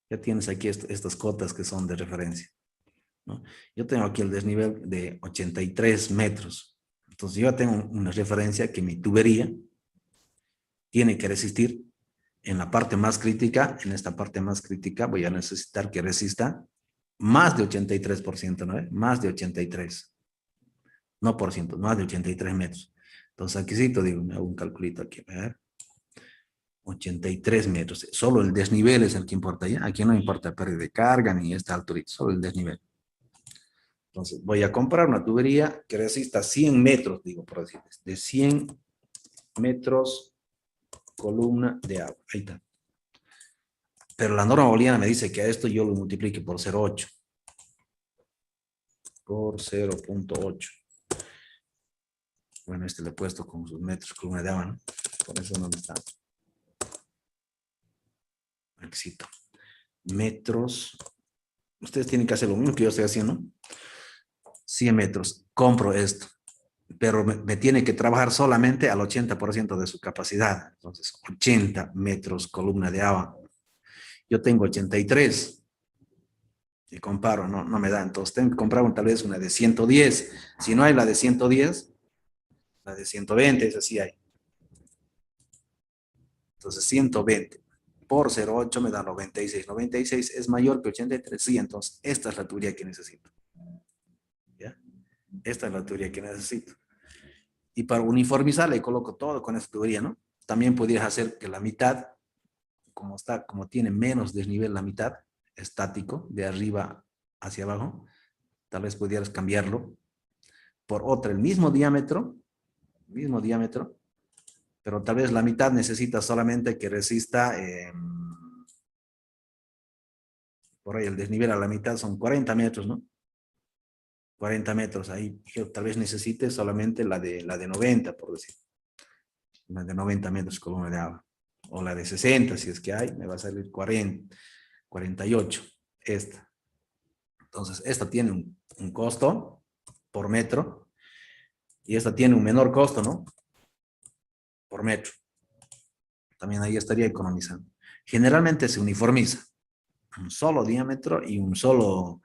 Ya tienes aquí estas cotas que son de referencia, ¿no? Yo tengo aquí el desnivel de 83 metros. Entonces yo tengo una referencia que mi tubería tiene que resistir en la parte más crítica. En esta parte más crítica voy a necesitar que resista más de 83%, ¿no? Más de 83. No por ciento, más de 83 metros. Entonces aquí sí, digo, me hago un calculito aquí, a ver. 83 metros. Solo el desnivel es el que importa, ¿ya? Aquí no importa pérdida de carga ni esta altura, solo el desnivel. Entonces voy a comprar una tubería que resista 100 metros, digo, por decirles, de 100 metros columna de agua. Ahí está. Pero la norma booleana me dice que a esto yo lo multiplique por 0.8. Por 0.8. Bueno, este le he puesto con sus metros columna de agua, ¿no? Por eso no me está. Éxito. Metros. Ustedes tienen que hacer lo mismo que yo estoy haciendo. 100 metros. Compro esto. Pero me tiene que trabajar solamente al 80% de su capacidad. Entonces, 80 metros columna de agua. Yo tengo 83. Y comparo, no me da. Entonces, tengo que comprar tal vez una de 110. Si no hay la de 110, la de 120, esa sí hay. Entonces, 120 por 0.8 me da 96. 96 es mayor que 83. Sí, entonces, esta es la tubería que necesito. ¿Ya? Esta es la tubería que necesito. Y para uniformizar le coloco todo con esta tubería, ¿no? También podrías hacer que la mitad, como tiene menos desnivel la mitad, estático, de arriba hacia abajo, tal vez pudieras cambiarlo por otra, el mismo diámetro, pero tal vez la mitad necesita solamente que resista, por ahí el desnivel a la mitad son 40 metros, ¿no? 40 metros, ahí yo tal vez necesite solamente la de 90, por decir. La de 90 metros columna de agua. O la de 60, si es que hay, me va a salir 40, 48, esta. Entonces, esta tiene un costo por metro y esta tiene un menor costo, ¿no? Por metro. También ahí estaría economizando. Generalmente se uniformiza un solo diámetro y un solo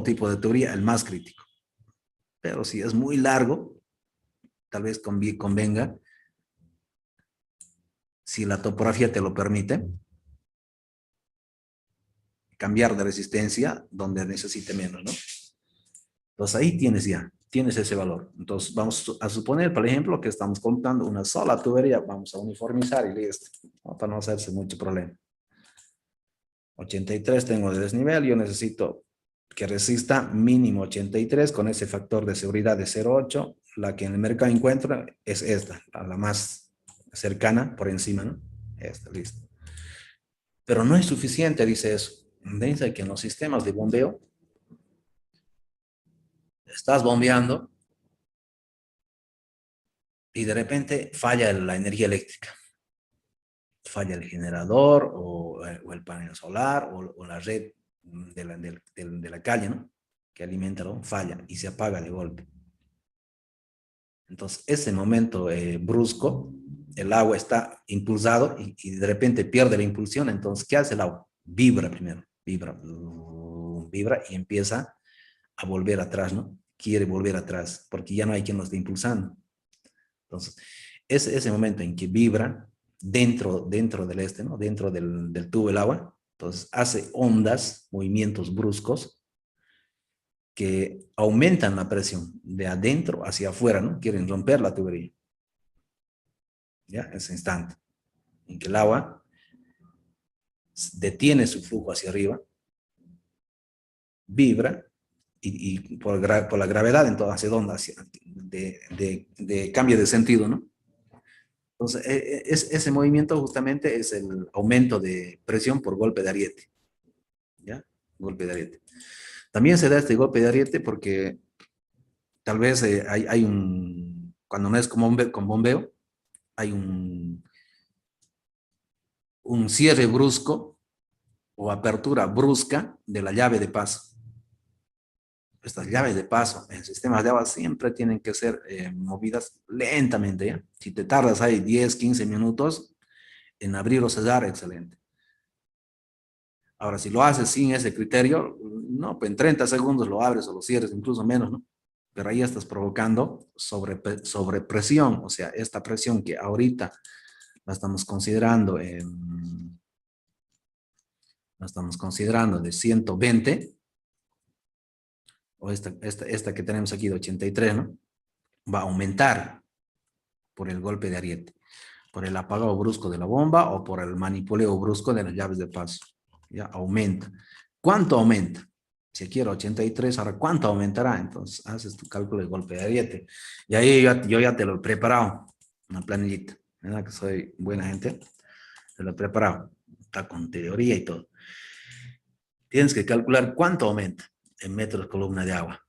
tipo de tubería, el más crítico. Pero si es muy largo, tal vez convenga, si la topografía te lo permite, cambiar de resistencia donde necesite menos, ¿no? Entonces ahí tienes ya tienes ese valor. Entonces, vamos a suponer, por ejemplo, que estamos contando una sola tubería. Vamos a uniformizar y listo, ¿no? Para no hacerse mucho problema. 83 tengo de desnivel, yo necesito que resista mínimo 83 con ese factor de seguridad de 0,8. La que en el mercado encuentro es esta, la más cercana por encima, ¿no? Esta, listo. Pero no es suficiente, dice eso. Dice que en los sistemas de bombeo, estás bombeando y de repente falla la energía eléctrica. Falla el generador o el panel solar o la red de la calle, ¿no? Que alimenta, ¿no? Falla y se apaga de golpe. Entonces, ese momento brusco, el agua está impulsado y de repente pierde la impulsión. Entonces, ¿qué hace el agua? Vibra primero, vibra y empieza a volver atrás, ¿no? Quiere volver atrás porque ya no hay quien lo esté impulsando. Entonces, ese momento en que vibra dentro del ¿no? Dentro del tubo del agua, entonces hace ondas, movimientos bruscos que aumentan la presión de adentro hacia afuera, ¿no? Quieren romper la tubería. ¿Ya? Ese instante en que el agua detiene su flujo hacia arriba, vibra y por la gravedad, entonces hace ondas de cambio de sentido, ¿no? Entonces, ese movimiento justamente es el aumento de presión por golpe de ariete. ¿Ya? Golpe de ariete. También se da este golpe de ariete porque tal vez hay cuando no es con bombeo, hay un cierre brusco o apertura brusca de la llave de paso. Estas llaves de paso en sistemas de agua siempre tienen que ser movidas lentamente, ¿ya? Si te tardas ahí 10, 15 minutos en abrir o cerrar, excelente. Ahora, si lo haces sin ese criterio, no, pues en 30 segundos lo abres o lo cierres, incluso menos, ¿no? Pero ahí estás provocando sobrepresión, o sea, esta presión que ahorita la estamos considerando de 120, o esta que tenemos aquí de 83, ¿no? Va a aumentar por el golpe de ariete, por el apagado brusco de la bomba o por el manipuleo brusco de las llaves de paso. Ya aumenta. ¿Cuánto aumenta? Si quiero 83, ahora ¿cuánto aumentará? Entonces haces tu cálculo de golpe de ariete. Y ahí yo ya te lo he preparado, una planillita. ¿Verdad que soy buena gente? Te lo he preparado. Está con teoría y todo. Tienes que calcular cuánto aumenta en metros columna de agua.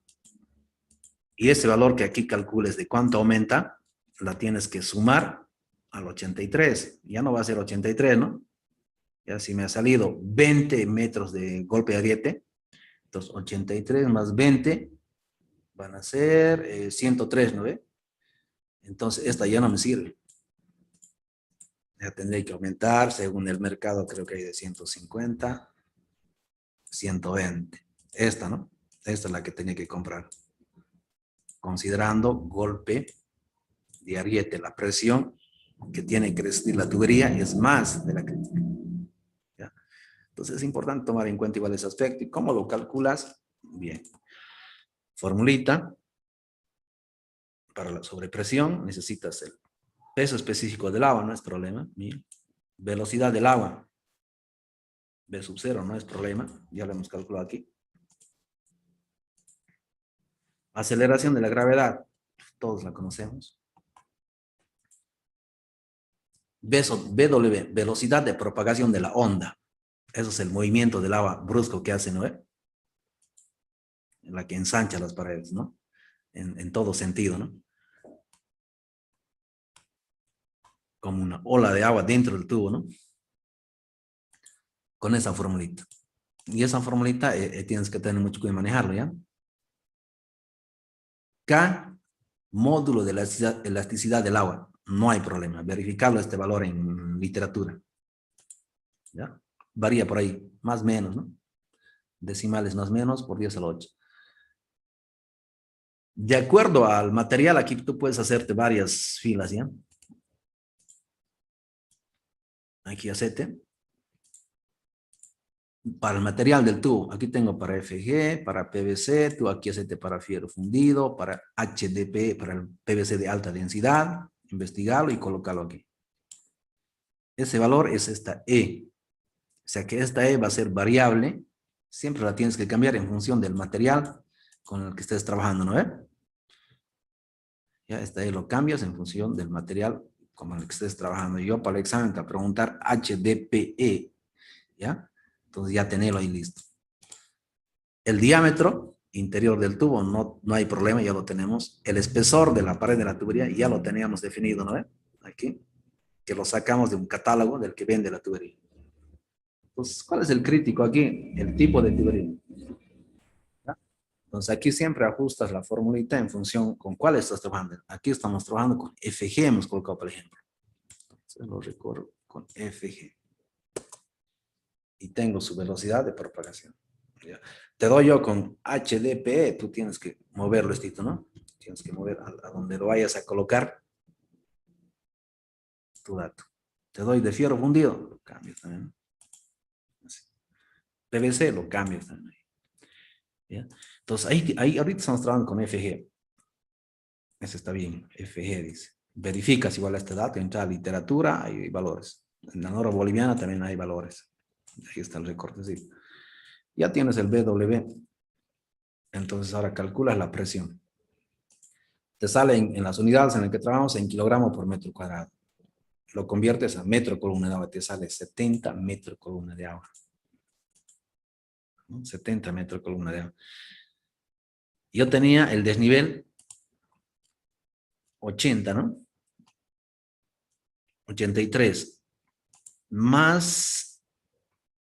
Y ese valor que aquí calcules de cuánto aumenta, la tienes que sumar al 83. Ya no va a ser 83, ¿no? Ya si me ha salido 20 metros de golpe de ariete, entonces 83 más 20 van a ser 103, ¿no ve? Entonces esta ya no me sirve. Ya tendré que aumentar, según el mercado creo que hay de 150, 120. Esta, ¿no? Esta es la que tenía que comprar. Considerando golpe de ariete, la presión que tiene que resistir la tubería es más de la crítica. ¿Ya? Entonces es importante tomar en cuenta igual ese aspecto. ¿Y cómo lo calculas? Bien. Formulita. Para la sobrepresión necesitas el peso específico del agua, no es problema. Bien. Velocidad del agua. V sub 0 no es problema. Ya lo hemos calculado aquí. Aceleración de la gravedad. Todos la conocemos. W, velocidad de propagación de la onda. Eso es el movimiento del agua brusco que hace, ¿no? En la que ensancha las paredes, ¿no? En todo sentido, ¿no? Como una ola de agua dentro del tubo, ¿no? Con esa formulita. Y esa formulita tienes que tener mucho cuidado de manejarlo, ¿ya? K, módulo de elasticidad del agua. No hay problema. Verificarlo este valor en literatura. ¿Ya? Varía por ahí, más o menos, ¿no? Decimales más o menos por 10 a la 8. De acuerdo al material, aquí tú puedes hacerte varias filas, ¿ya? Aquí hacete. para el material del tubo. Aquí tengo para FG, para PVC, tú aquí aceite para fierro fundido, para HDP, para el PVC de alta densidad, investigarlo y colocarlo aquí. Ese valor es esta E. O sea que esta E va a ser variable, siempre la tienes que cambiar en función del material con el que estés trabajando, ¿no? Ya esta E lo cambias en función del material con el que estés trabajando. Yo para el examen te voy a preguntar HDPE, ¿ya? Entonces ya tenerlo ahí listo. El diámetro interior del tubo no hay problema, ya lo tenemos. El espesor de la pared de la tubería ya lo teníamos definido, ¿no? Aquí, que lo sacamos de un catálogo del que vende la tubería. Entonces, ¿cuál es el crítico aquí? El tipo de tubería. ¿Ya? Entonces, aquí siempre ajustas la formulita en función con cuál estás trabajando. Aquí estamos trabajando con FG, hemos colocado, por ejemplo. Entonces, lo recorro con FG. Y tengo su velocidad de propagación. ¿Ya? Te doy yo con HDPE, tú tienes que moverlo, ¿no? Tienes que mover a donde lo vayas a colocar tu dato. Te doy de fierro fundido, lo cambio también. Así. PVC, lo cambio también. ¿Ya? Entonces, ahí ahorita estamos trabajando con FG. Ese está bien, FG dice. Verificas igual a este dato, entra a literatura, hay valores. En la norma boliviana también hay valores. Ahí está el recorte, sí. Ya tienes el BW. Entonces ahora calculas la presión. Te sale en las unidades en las que trabajamos en kilogramo por metro cuadrado. Lo conviertes a metro columna de agua, te sale 70 metros columna de agua. ¿No? 70 metros columna de agua. Yo tenía el desnivel 80, ¿no? 83 más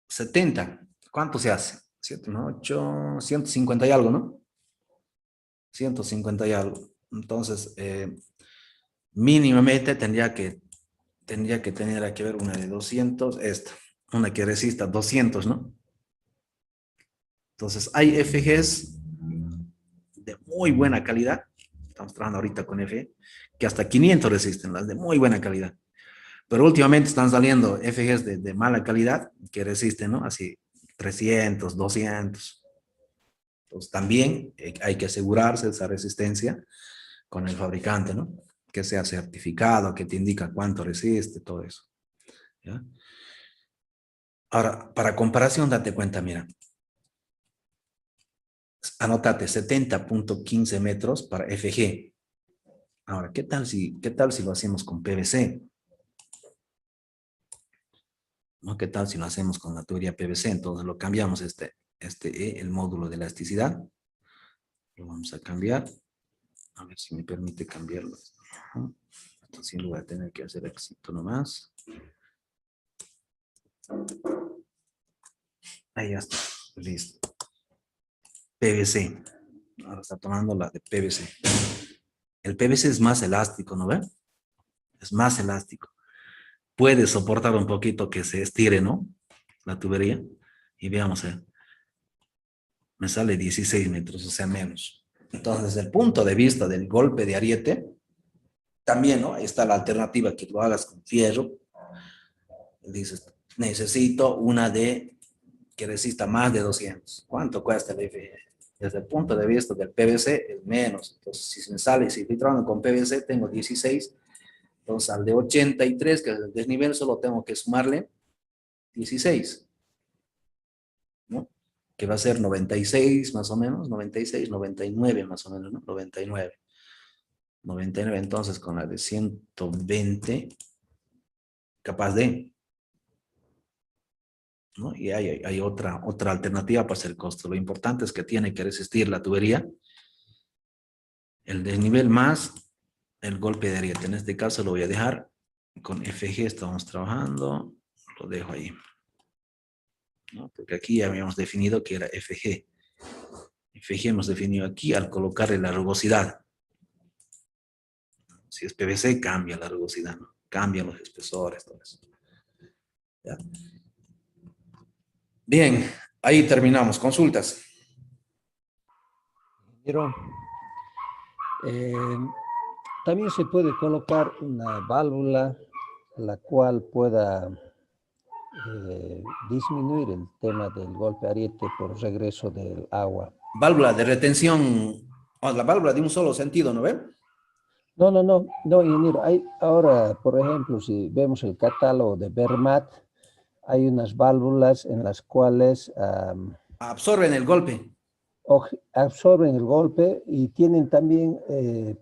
70. ¿Cuánto se hace? 7, 8, 150 y algo, ¿no? 150 y algo. Entonces, mínimamente tendría que tener que ver una de 200, esta. Una que resista 200, ¿no? Entonces, hay FGs de muy buena calidad. Estamos trabajando ahorita con FG, que hasta 500 resisten, las de muy buena calidad. Pero últimamente están saliendo FGs de mala calidad que resisten, ¿no? Así 300, 200. Entonces también hay que asegurarse de esa resistencia con el fabricante, ¿no? Que sea certificado, que te indica cuánto resiste, todo eso. ¿Ya? Ahora, para comparación, date cuenta, mira. Anótate 70.15 metros para FG. Ahora, ¿qué tal si lo hacemos con PVC? ¿No? ¿Qué tal si lo hacemos con la tubería PVC? Entonces lo cambiamos el módulo de elasticidad. Lo vamos a cambiar. A ver si me permite cambiarlo. Entonces sin lugar a tener que hacer éxito nomás. Ahí ya está. Listo. PVC. Ahora está tomando la de PVC. El PVC es más elástico, ¿no ven? Es más elástico. Puede soportar un poquito que se estire, ¿no? La tubería. Y veamos, me sale 16 metros, o sea, menos. Entonces, desde el punto de vista del golpe de ariete, también, ¿no? Está la alternativa que lo hagas con fierro. Dices, necesito una que resista más de 200. ¿Cuánto cuesta el FG? Desde el punto de vista del PVC es menos. Entonces, si me sale, si estoy trabajando con PVC, tengo 16. Entonces, al de 83, que es el desnivel, solo tengo que sumarle 16. ¿No? Que va a ser 96 más o menos, 96, 99 más o menos, ¿no? 99. Entonces con la de 120, capaz de, ¿no? Y hay otra alternativa para hacer costo. Lo importante es que tiene que resistir la tubería, el desnivel más el golpe de ariete. En este caso lo voy a dejar con FG, estamos trabajando, lo dejo ahí, ¿no? Porque aquí ya habíamos definido que era FG. FG hemos definido aquí al colocarle la rugosidad. Si es PVC, cambia la rugosidad, ¿no? Cambian los espesores, todo eso. ¿Ya? Bien, ahí terminamos. Consultas. Pero también se puede colocar una válvula la cual pueda disminuir el tema del golpe ariete por regreso del agua. Válvula de retención, o la válvula de un solo sentido, ¿no ve? No, ingeniero. Hay ahora, por ejemplo, si vemos el catálogo de Vermat, hay unas válvulas en las cuales Absorben el golpe. absorben el golpe y tienen también,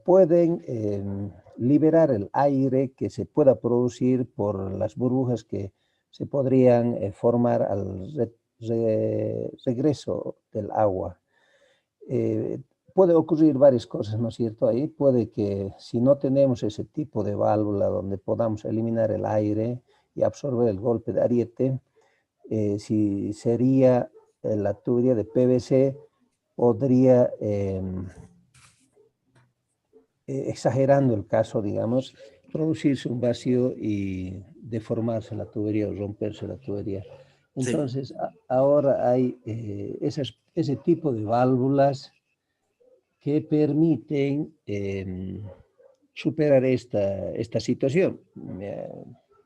pueden liberar el aire que se pueda producir por las burbujas que se podrían formar al regreso del agua. Puede ocurrir varias cosas, ¿no es cierto? Ahí puede que si no tenemos ese tipo de válvula donde podamos eliminar el aire y absorber el golpe de ariete, si sería la tubería de PVC, podría, exagerando el caso, digamos, producirse un vacío y deformarse la tubería o romperse la tubería. Entonces, sí, ahora hay ese tipo de válvulas que permiten superar esta situación.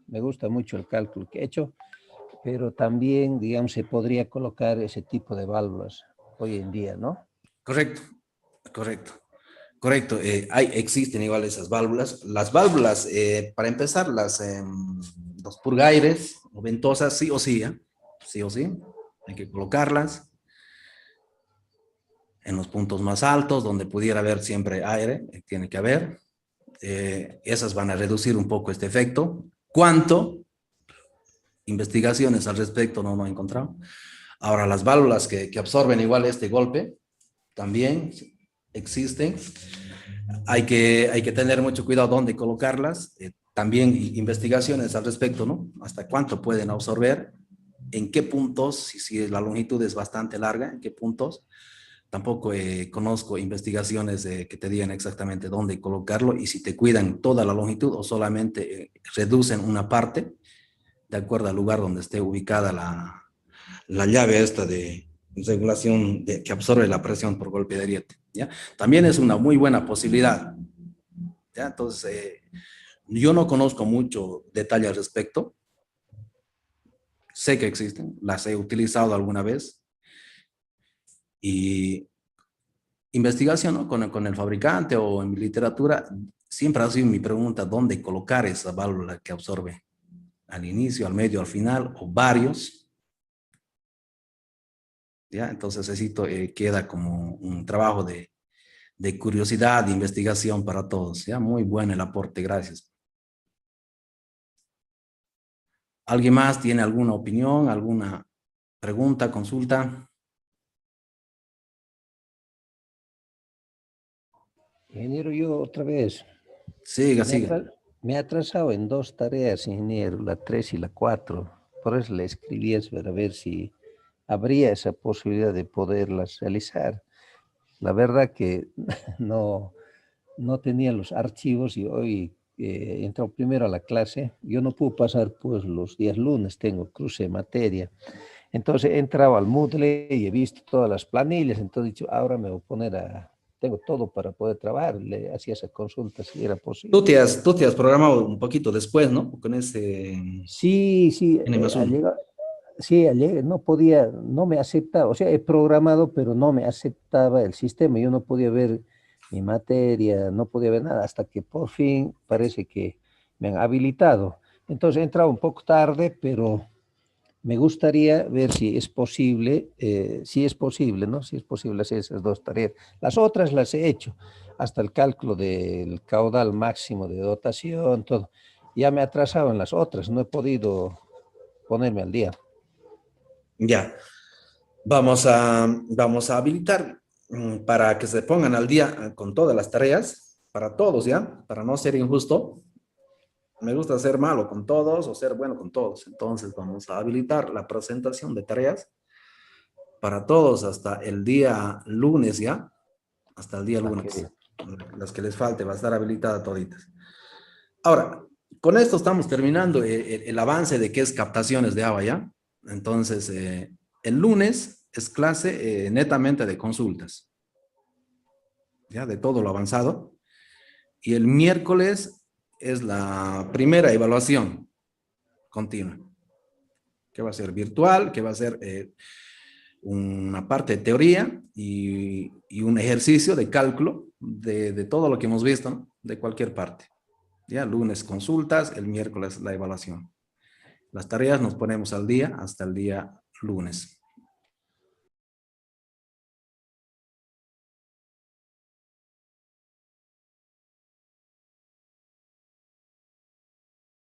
Me gusta mucho el cálculo que he hecho, pero también, digamos, se podría colocar ese tipo de válvulas hoy en día, ¿no? Correcto, correcto. Correcto, existen igual esas válvulas. Las válvulas, para empezar, los purgaires o ventosas, sí o sí, sí o sí, hay que colocarlas en los puntos más altos, donde pudiera haber siempre aire, tiene que haber. Esas van a reducir un poco este efecto. ¿Cuánto? Investigaciones al respecto no he encontrado. Ahora, las válvulas que absorben igual este golpe, también existen. Hay que tener mucho cuidado dónde colocarlas. También investigaciones al respecto, ¿no? Hasta cuánto pueden absorber, en qué puntos, si la longitud es bastante larga, en qué puntos. Tampoco conozco investigaciones que te digan exactamente dónde colocarlo y si te cuidan toda la longitud o solamente reducen una parte de acuerdo al lugar donde esté ubicada la llave esta de regulación que absorbe la presión por golpe de ariete, ¿ya? También es una muy buena posibilidad, ¿ya? Entonces, yo no conozco mucho detalle al respecto. Sé que existen, las he utilizado alguna vez. Y investigación, ¿no? Con el fabricante o en mi literatura, siempre ha sido mi pregunta, ¿dónde colocar esa válvula que absorbe? ¿Al inicio, al medio, al final o varios? ¿Ya? Entonces, necesito, queda como un trabajo de curiosidad, de investigación para todos. ¿Ya? Muy bueno el aporte, gracias. ¿Alguien más tiene alguna opinión, alguna pregunta, consulta? Ingeniero, yo otra vez. Siga, siga. Me he atrasado en 2 tareas, ingeniero, la 3 y la 4. Por eso le escribí a ver si habría esa posibilidad de poderlas realizar. La verdad que no tenía los archivos y hoy he entrado primero a la clase. Yo no puedo pasar pues los días lunes, tengo cruce de materia. Entonces he entrado al Moodle y he visto todas las planillas. Entonces he dicho, ahora me voy a poner tengo todo para poder trabajar. Le hacía esa consulta si era posible. Tú te has programado un poquito después, ¿no? Con ese Sí, N+1. sí, no me aceptaba, o sea, he programado, pero no me aceptaba el sistema. Yo no podía ver mi materia, no podía ver nada, hasta que por fin parece que me han habilitado. Entonces he entrado un poco tarde, pero me gustaría ver si es posible, ¿no? Si es posible hacer esas 2 tareas. Las otras las he hecho, hasta el cálculo del caudal máximo de dotación, todo. Ya me he atrasado en las otras, no he podido ponerme al día. Ya, vamos a habilitar para que se pongan al día con todas las tareas, para todos, ¿ya? Para no ser injusto. Me gusta ser malo con todos o ser bueno con todos. Entonces vamos a habilitar la presentación de tareas para todos hasta el día lunes, ¿ya? Hasta el día lunes. Las que les falte, va a estar habilitada toditas. Ahora, con esto estamos terminando el avance de qué es captaciones de agua, ¿ya? Entonces, el lunes es clase netamente de consultas, ¿ya? De todo lo avanzado. Y el miércoles es la primera evaluación continua. que va a ser virtual, que va a ser una parte de teoría y un ejercicio de cálculo de todo lo que hemos visto, ¿no? De cualquier parte. Ya, lunes consultas, el miércoles la evaluación. Las tareas nos ponemos al día hasta el día lunes.